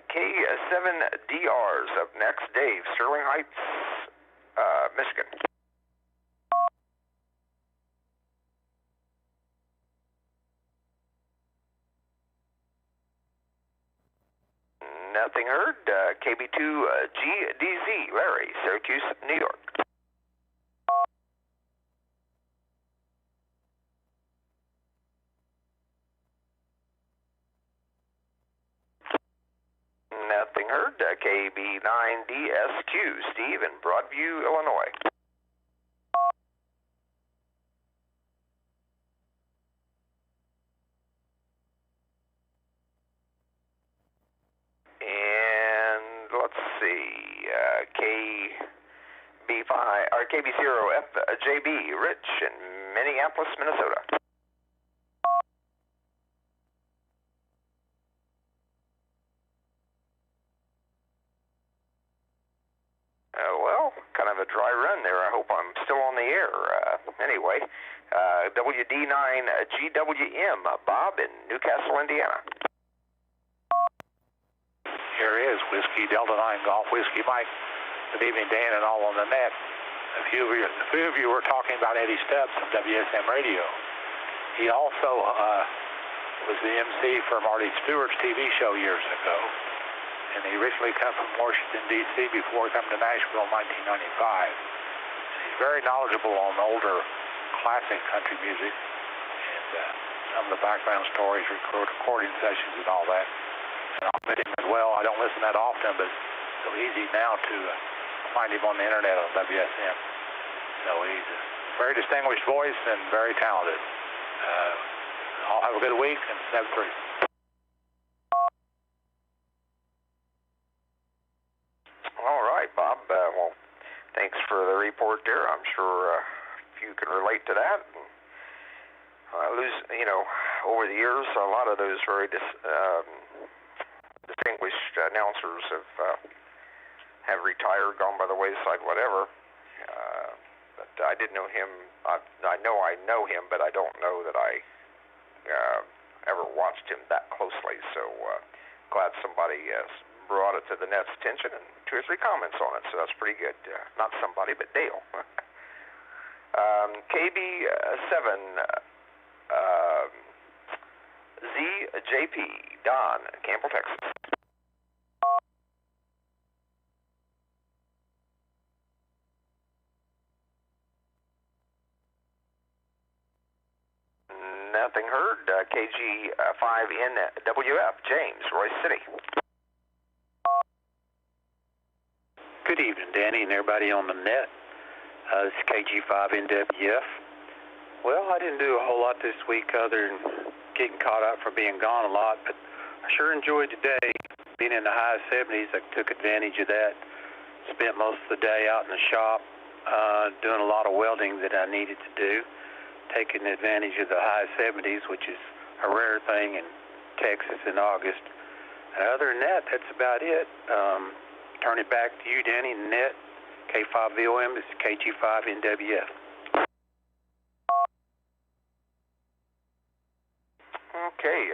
K7DR's up next. Dave, Sterling Heights, Michigan. Nothing heard. KB2GDZ, Larry, Syracuse, New York. Nothing heard. KB9DSQ, Steve in Broadview, Illinois. And let's see, KB0FJB, Rich in Minneapolis, Minnesota. Well, kind of a dry run there. I hope I'm still on the air. Anyway, WD9GWM, Bob in Newcastle, Indiana. Here is Whiskey Delta 9 Golf Whiskey Mike. Good evening, Dan, and all on the net. A few of you were talking about Eddie Stubbs from WSM Radio. He also was the MC for Marty Stewart's TV show years ago, and he originally came from Washington, D.C. before coming to Nashville in 1995. He's very knowledgeable on older classic country music and some of the background stories, recording sessions, and all that. And I'll admit him as well. I don't listen that often, but it's so easy now to find him on the internet on WSM. So he's a very distinguished voice and very talented. I'll have a good week, and 7-3. All right, Bob. Well, thanks for the report there. I'm sure you can relate to that. Over the years, a lot of those very distinguished announcers have retired, gone by the wayside, whatever. But I didn't know him. I know him, but I don't know that I ever watched him that closely. So glad somebody brought it to the net's attention and 2 or 3 comments on it. So that's pretty good. Not somebody, but Dale. KB7 ZJP Don, Campbell, Texas. Nothing heard. KG5NWF, James, Royce City. Good evening, Danny, and everybody on the net. This is KG5NWF. Well, I didn't do a whole lot this week other than getting caught up for being gone a lot, but I sure enjoyed today. Being in the high 70s, I took advantage of that. Spent most of the day out in the shop doing a lot of welding that I needed to do, taking advantage of the high 70s, which is a rare thing in Texas in August. And other than that, that's about it. Turn it back to you, Danny, and net. K5VOM, this is KG5NWF. Okay,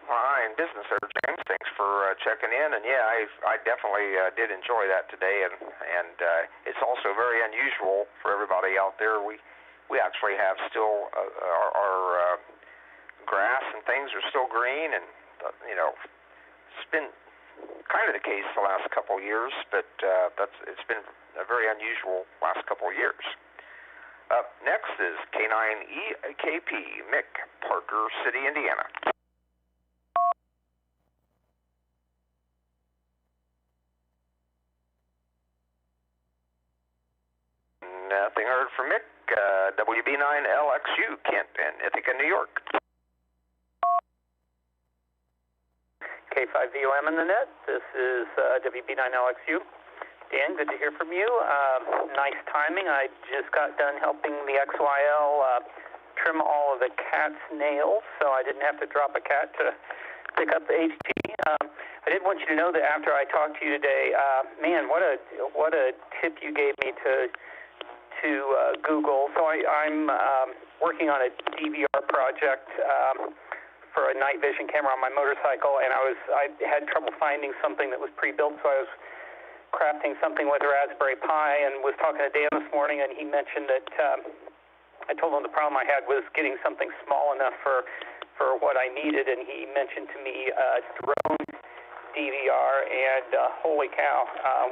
fine business there, James. Thanks for checking in. And yeah, I definitely did enjoy that today, and it's also very unusual for everybody out there. We actually have still our grass and things are still green, and it's been kind of the case the last couple of years, but it's been a very unusual last couple of years. Up next is K9EKP, Mick, Parker City, Indiana. Nothing heard from Mick. WB9LXU, Kent and Ithaca, New York. K5VOM in the net. This is WB9LXU. Dan, good to hear from you. Nice timing. I just got done helping the XYL trim all of the cat's nails, so I didn't have to drop a cat to pick up the HT. I did want you to know that after I talked to you today, man, what a tip you gave me to Google. So I'm working on a DVR project for a night vision camera on my motorcycle, and I had trouble finding something that was pre-built, so I was crafting something with a Raspberry Pi and was talking to Dan this morning, and he mentioned that I told him the problem I had was getting something small enough for what I needed, and he mentioned to me drone DVR, and holy cow,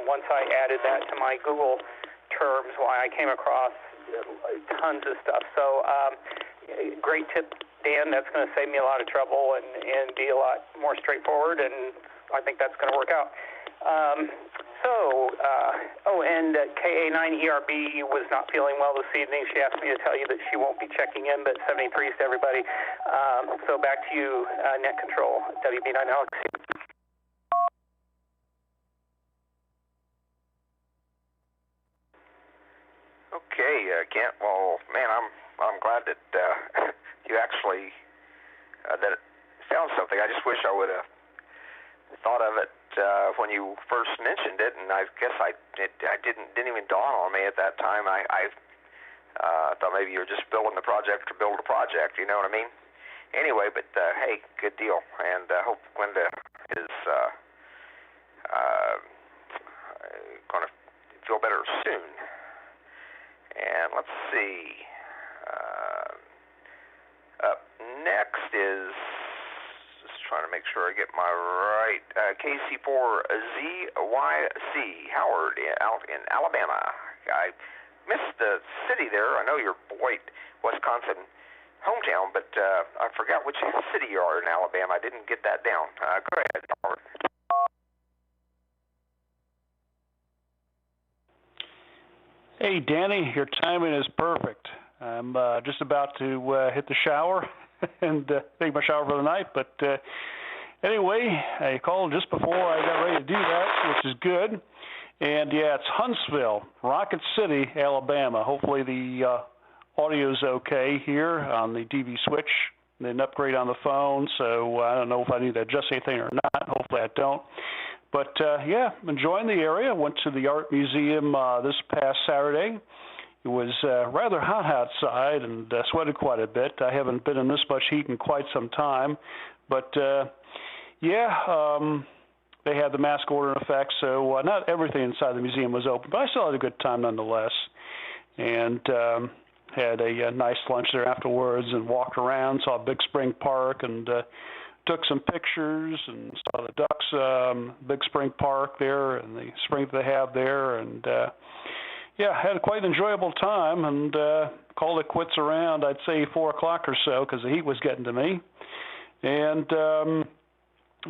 once I added that to my Google terms, why I came across tons of stuff. So great tip, Dan. That's going to save me a lot of trouble and be a lot more straightforward, and I think that's going to work out. And KA9ERB was not feeling well this evening. She asked me to tell you that she won't be checking in, but 73s to everybody. So back to you, Net Control, WB9Alex. Okay, Kent. Well, man, I'm glad that you actually that it found something. I just wish I would have thought of it when you first mentioned it, and I guess it didn't even dawn on me at that time. I thought maybe you were just building the project to build a project. You know what I mean? Anyway, but hey, good deal, and hope Glenda is going to feel better soon. And let's see. Up next is, just trying to make sure I get my right, KC4ZYC, Howard, out in Alabama. I missed the city there. I know you're Boyd, Wisconsin hometown, but I forgot which city you are in Alabama. I didn't get that down. Go ahead, Howard. Hey, Danny, your timing is perfect. I'm just about to hit the shower and take my shower for the night. But anyway, I called just before I got ready to do that, which is good. And, yeah, it's Huntsville, Rocket City, Alabama. Hopefully the audio's okay here on the DV switch. An upgrade on the phone, so I don't know if I need to adjust anything or not. Hopefully I don't. But, yeah, enjoying the area. Went to the Art Museum this past Saturday. It was rather hot outside and sweated quite a bit. I haven't been in this much heat in quite some time. But, yeah, they had the mask order in effect, so not everything inside the museum was open. But I still had a good time nonetheless. And had a nice lunch there afterwards and walked around, saw Big Spring Park, and took some pictures and saw the ducks, Big Spring Park there and the spring that they have there. And, yeah, had quite an enjoyable time and called it quits around, I'd say, 4 o'clock or so because the heat was getting to me. And,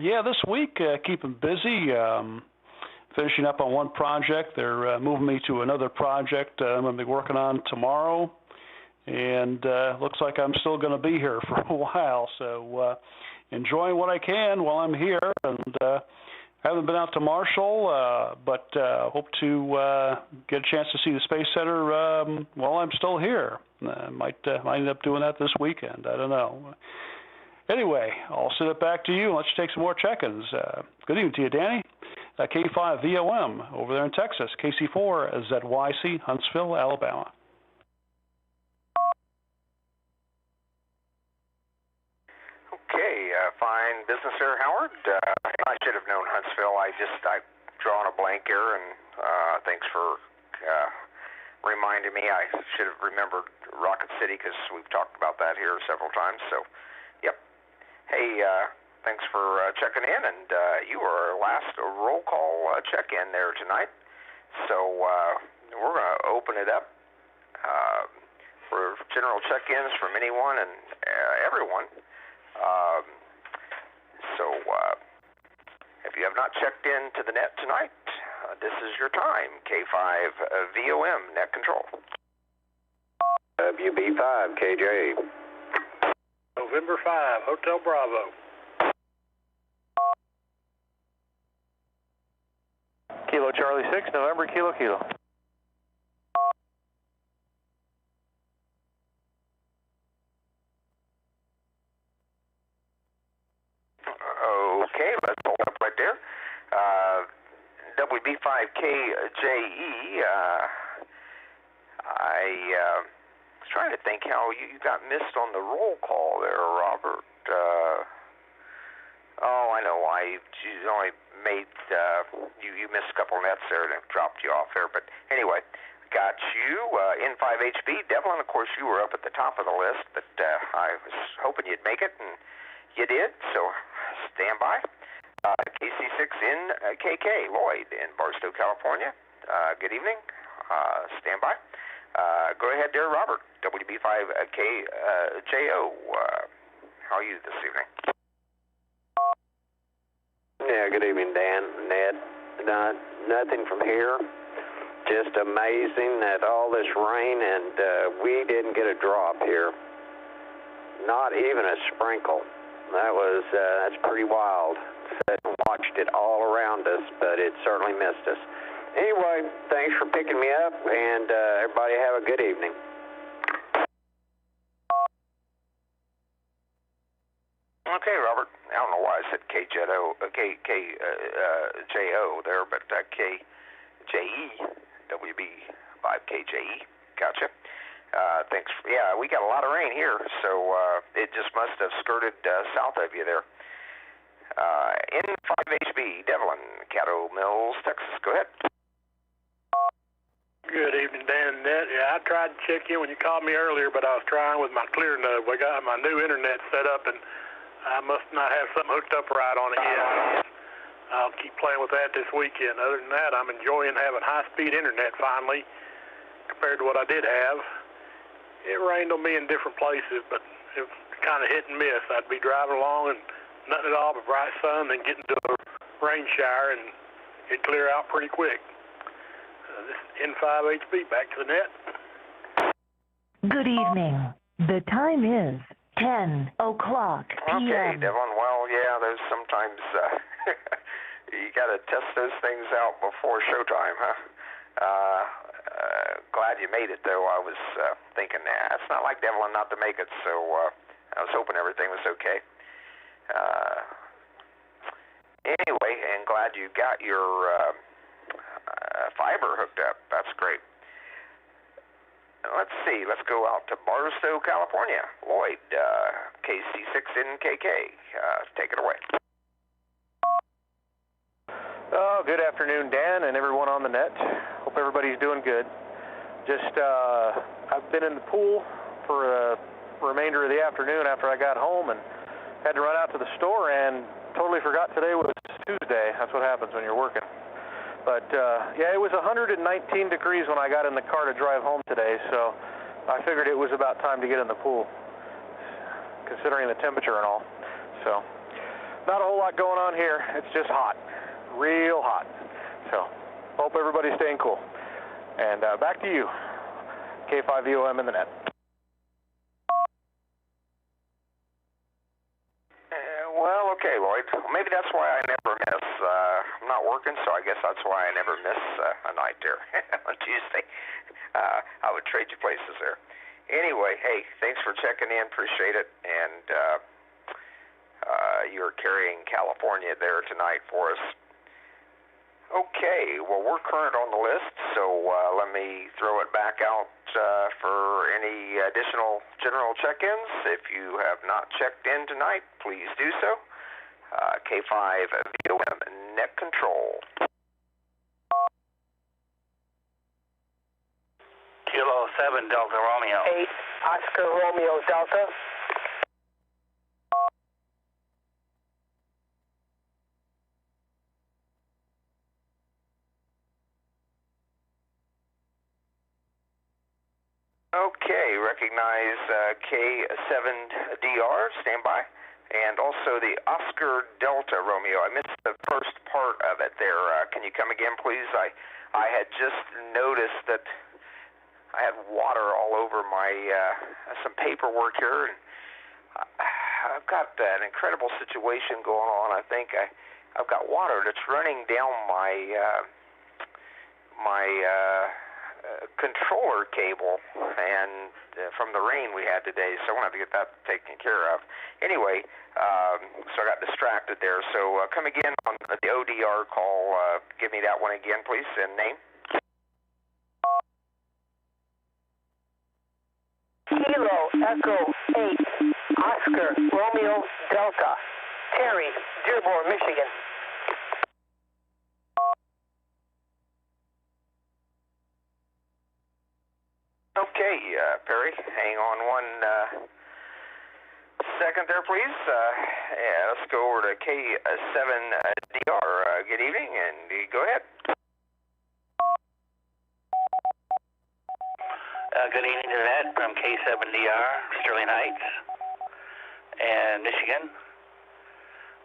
yeah, this week, keeping busy, finishing up on one project. They're moving me to another project I'm going to be working on tomorrow. And looks like I'm still going to be here for a while. So enjoying what I can while I'm here. And haven't been out to Marshall, but hope to get a chance to see the Space Center while I'm still here. Might end up doing that this weekend. I don't know. Anyway, I'll send it back to you and let you take some more check-ins. Good evening to you, Danny. K5VOM over there in Texas. KC4ZYC, Huntsville, Alabama. Okay, fine business there, Howard. I should have known Huntsville. I drawn a blank here, and thanks for reminding me. I should have remembered Rocket City because we've talked about that here several times. So, yep. Hey, thanks for checking in, and you were our last roll call check-in there tonight. So we're going to open it up for general check-ins from anyone and everyone. So if you have not checked in to the net tonight, this is your time. K5VOM, net control. WB5KJ. November 5, Hotel Bravo. Kilo Charlie 6, November Kilo Kilo. Okay, let's hold up right there. WB5KJE, I was trying to think how you got missed on the roll call there, Robert. Oh, I know why. You only made, you missed a couple nets there and it dropped you off there. But anyway, got you. N5HB, Devlin, of course, you were up at the top of the list, but I was hoping you'd make it, and you did, so stand by. KC6NKK, Lloyd in Barstow, California. Good evening. Stand by. Go ahead there, Robert. WB5KJO. How are you this evening? Yeah, good evening, Dan. Ned. Nothing from here. Just amazing that all this rain and we didn't get a drop here. Not even a sprinkle. That's pretty wild. Watched it all around us, but it certainly missed us. Anyway, thanks for picking me up, and everybody have a good evening. Okay, Robert. I don't know why I said KJO there, but KJE, WB5KJE. Gotcha. Thanks. Yeah, we got a lot of rain here, so it just must have skirted south of you there. N5HB, Devlin, Caddo Mills, Texas. Go ahead. Good evening, Dan and Net. Yeah, I tried to check in when you called me earlier, but I was trying with my clear node. We got my new internet set up, and I must not have something hooked up right on it yet. I'll keep playing with that this weekend. Other than that, I'm enjoying having high-speed internet finally, compared to what I did have. It rained on me in different places, but it was kind of hit and miss. I'd be driving along and nothing at all but bright sun, then get into a rain shower, and it'd clear out pretty quick. This is N5HB, back to the net. Good evening. The time is 10 o'clock p.m. Okay, Devlin. Well, yeah, there's sometimes you got to test those things out before showtime, huh? Glad you made it, though. I was thinking, it's not like Devlin not to make it, so I was hoping everything was okay. Anyway, and glad you got your fiber hooked up. That's great. Let's see. Let's go out to Barstow, California. Lloyd, KC6NKK. Take it away. Oh, good afternoon, Dan, and everyone on the net. Hope everybody's doing good. Just, I've been in the pool for the remainder of the afternoon after I got home and had to run out to the store and totally forgot today was Tuesday. That's what happens when you're working. But, yeah, it was 119 degrees when I got in the car to drive home today, so I figured it was about time to get in the pool, considering the temperature and all. So, not a whole lot going on here. It's just hot, real hot. So, hope everybody's staying cool. And back to you, K5VOM in the net. Well, okay, Lloyd. Maybe that's why I never miss. I'm not working, so I guess that's why I never miss a night there on Tuesday. I would trade you places there. Anyway, hey, thanks for checking in. Appreciate it. And you're carrying California there tonight for us. Okay, well, we're current on the list, so let me throw it back out for any additional general check-ins. If you have not checked in tonight, please do so. K5VOM, net control. Kilo 7 Delta Romeo. 8 Oscar Romeo Delta. Okay, recognize K7DR, stand by. And also the Oscar Delta Romeo. I missed the first part of it there. Can you come again, please? I had just noticed that I had water all over my some paperwork here, and I've got an incredible situation going on. I think I've got water that's running down my controller cable, and from the rain we had today, so I want to have to get that taken care of. Anyway, so I got distracted there. So come again on the ODR call. Give me that one again, please, and name. Kilo Echo 8 Oscar Romeo Delta. Terry, Dearborn, Michigan. Okay, Perry, hang on one second there, please. Yeah, let's go over to K7DR. Good evening, and go ahead. Good evening to that from K7DR, Sterling Heights, and Michigan.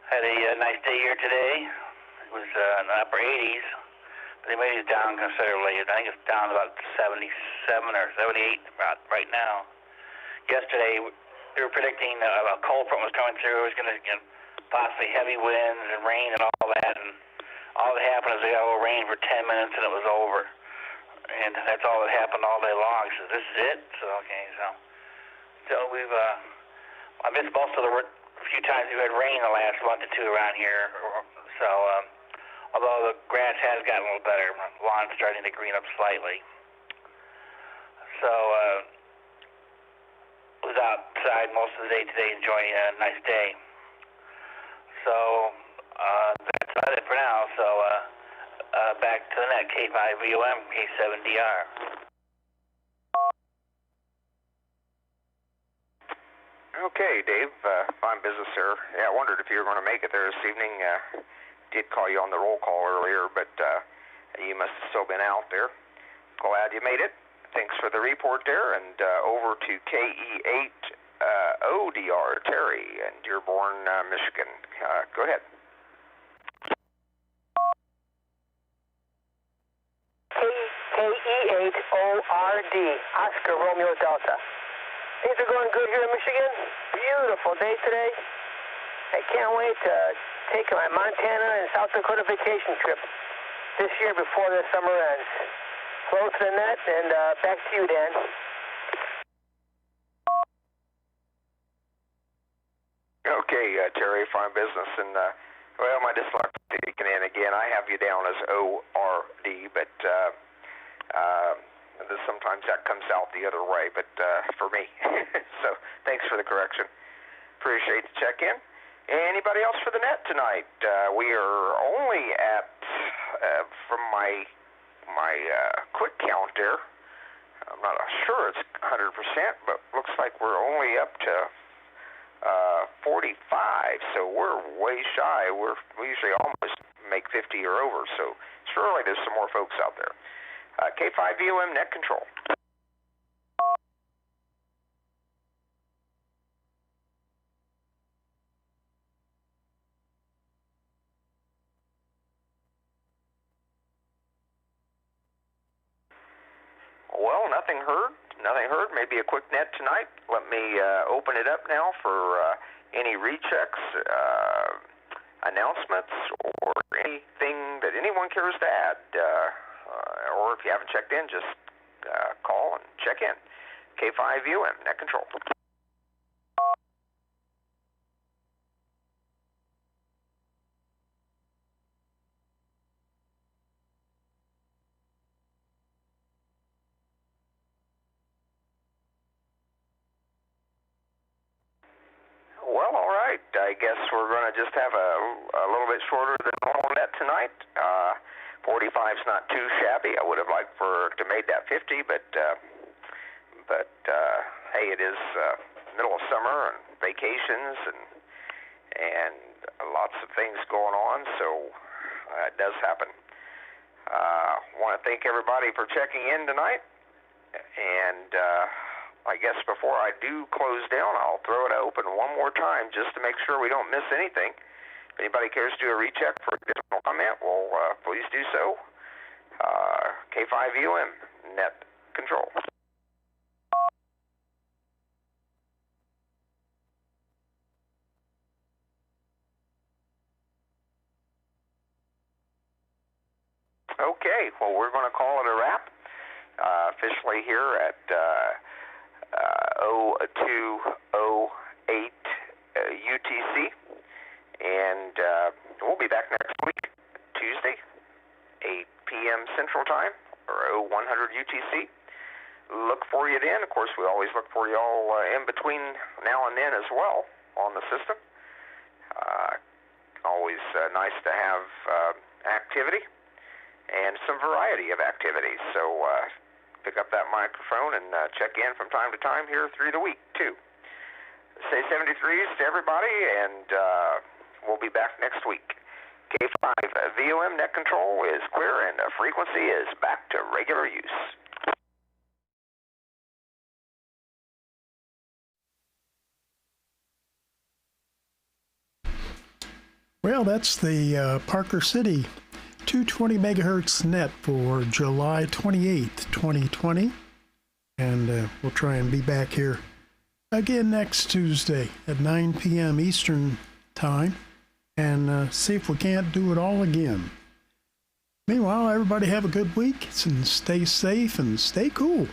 Had a nice day here today. It was in the upper 80s. They made it down considerably. I think it's down about 77 or 78 about right now. Yesterday, they were predicting a cold front was coming through. It was going to get possibly heavy winds and rain and all that. And all that happened is they got a little rain for 10 minutes and it was over. And that's all that happened all day long. So this is it. So okay, so we've I missed most of the few times we've had rain the last month or two around here. So. Although the grass has gotten a little better, lawn's starting to green up slightly. So, was outside most of the day today enjoying a nice day. So, that's about it for now. So, back to the next. K5VOM, K7DR. Okay, Dave, fine business, sir. Yeah, I wondered if you were going to make it there this evening. Did call you on the roll call earlier, but you must have still been out there. Glad you made it. Thanks for the report there, and over to KE8 ODR, Terry, in Dearborn, Michigan. Go ahead. KE8 ORD, Oscar Romeo Delta. Things are going good here in Michigan. Beautiful day today. I can't wait to take my Montana and South Dakota vacation trip this year before the summer ends. Hello to the net, and back to you, Dan. Okay, Terry, fine business. And, well, my dyslexia kicking in again. I have you down as ORD, but sometimes that comes out the other way, but for me. So thanks for the correction. Appreciate the check-in. Anybody else for the net tonight? We are only at, from my quick count there, I'm not sure it's 100%, but looks like we're only up to 45, so we're way shy. We usually almost make 50 or over, so surely there's some more folks out there. K5VOM net control. Well, nothing heard. Maybe a quick net tonight. Let me open it up now for any rechecks, announcements, or anything that anyone cares to add. Or if you haven't checked in, just call and check in. K5VOM, net control. Well, all right. I guess we're going to just have a little bit shorter than normal net tonight. 45's not too shabby. I would have liked to made that 50, but hey, it is middle of summer and vacations and lots of things going on, so it does happen. Want to thank everybody for checking in tonight, and I guess before I do close down, I'll throw it open one more time just to make sure we don't miss anything. If anybody cares to do a recheck for additional comment, well, please do so. K5VOM, net control. Okay, well, we're going to call it a wrap. Officially here at 0208 UTC. And we'll be back next week, Tuesday, 8 p.m. Central Time, or 0100 UTC. Look for you then. Of course, we always look for you all in between now and then as well on the system. Always nice to have activity and some variety of activities. So pick up that microphone and check in from time to time here through the week, too. Say 73s to everybody, and we'll be back next week. K5VOM net control is clear, and the frequency is back to regular use. Well, that's the Parker City 220 megahertz net for July 28th, 2020. And we'll try and be back here again next Tuesday at 9 p.m. Eastern Time and see if we can't do it all again. Meanwhile, everybody have a good week and stay safe and stay cool.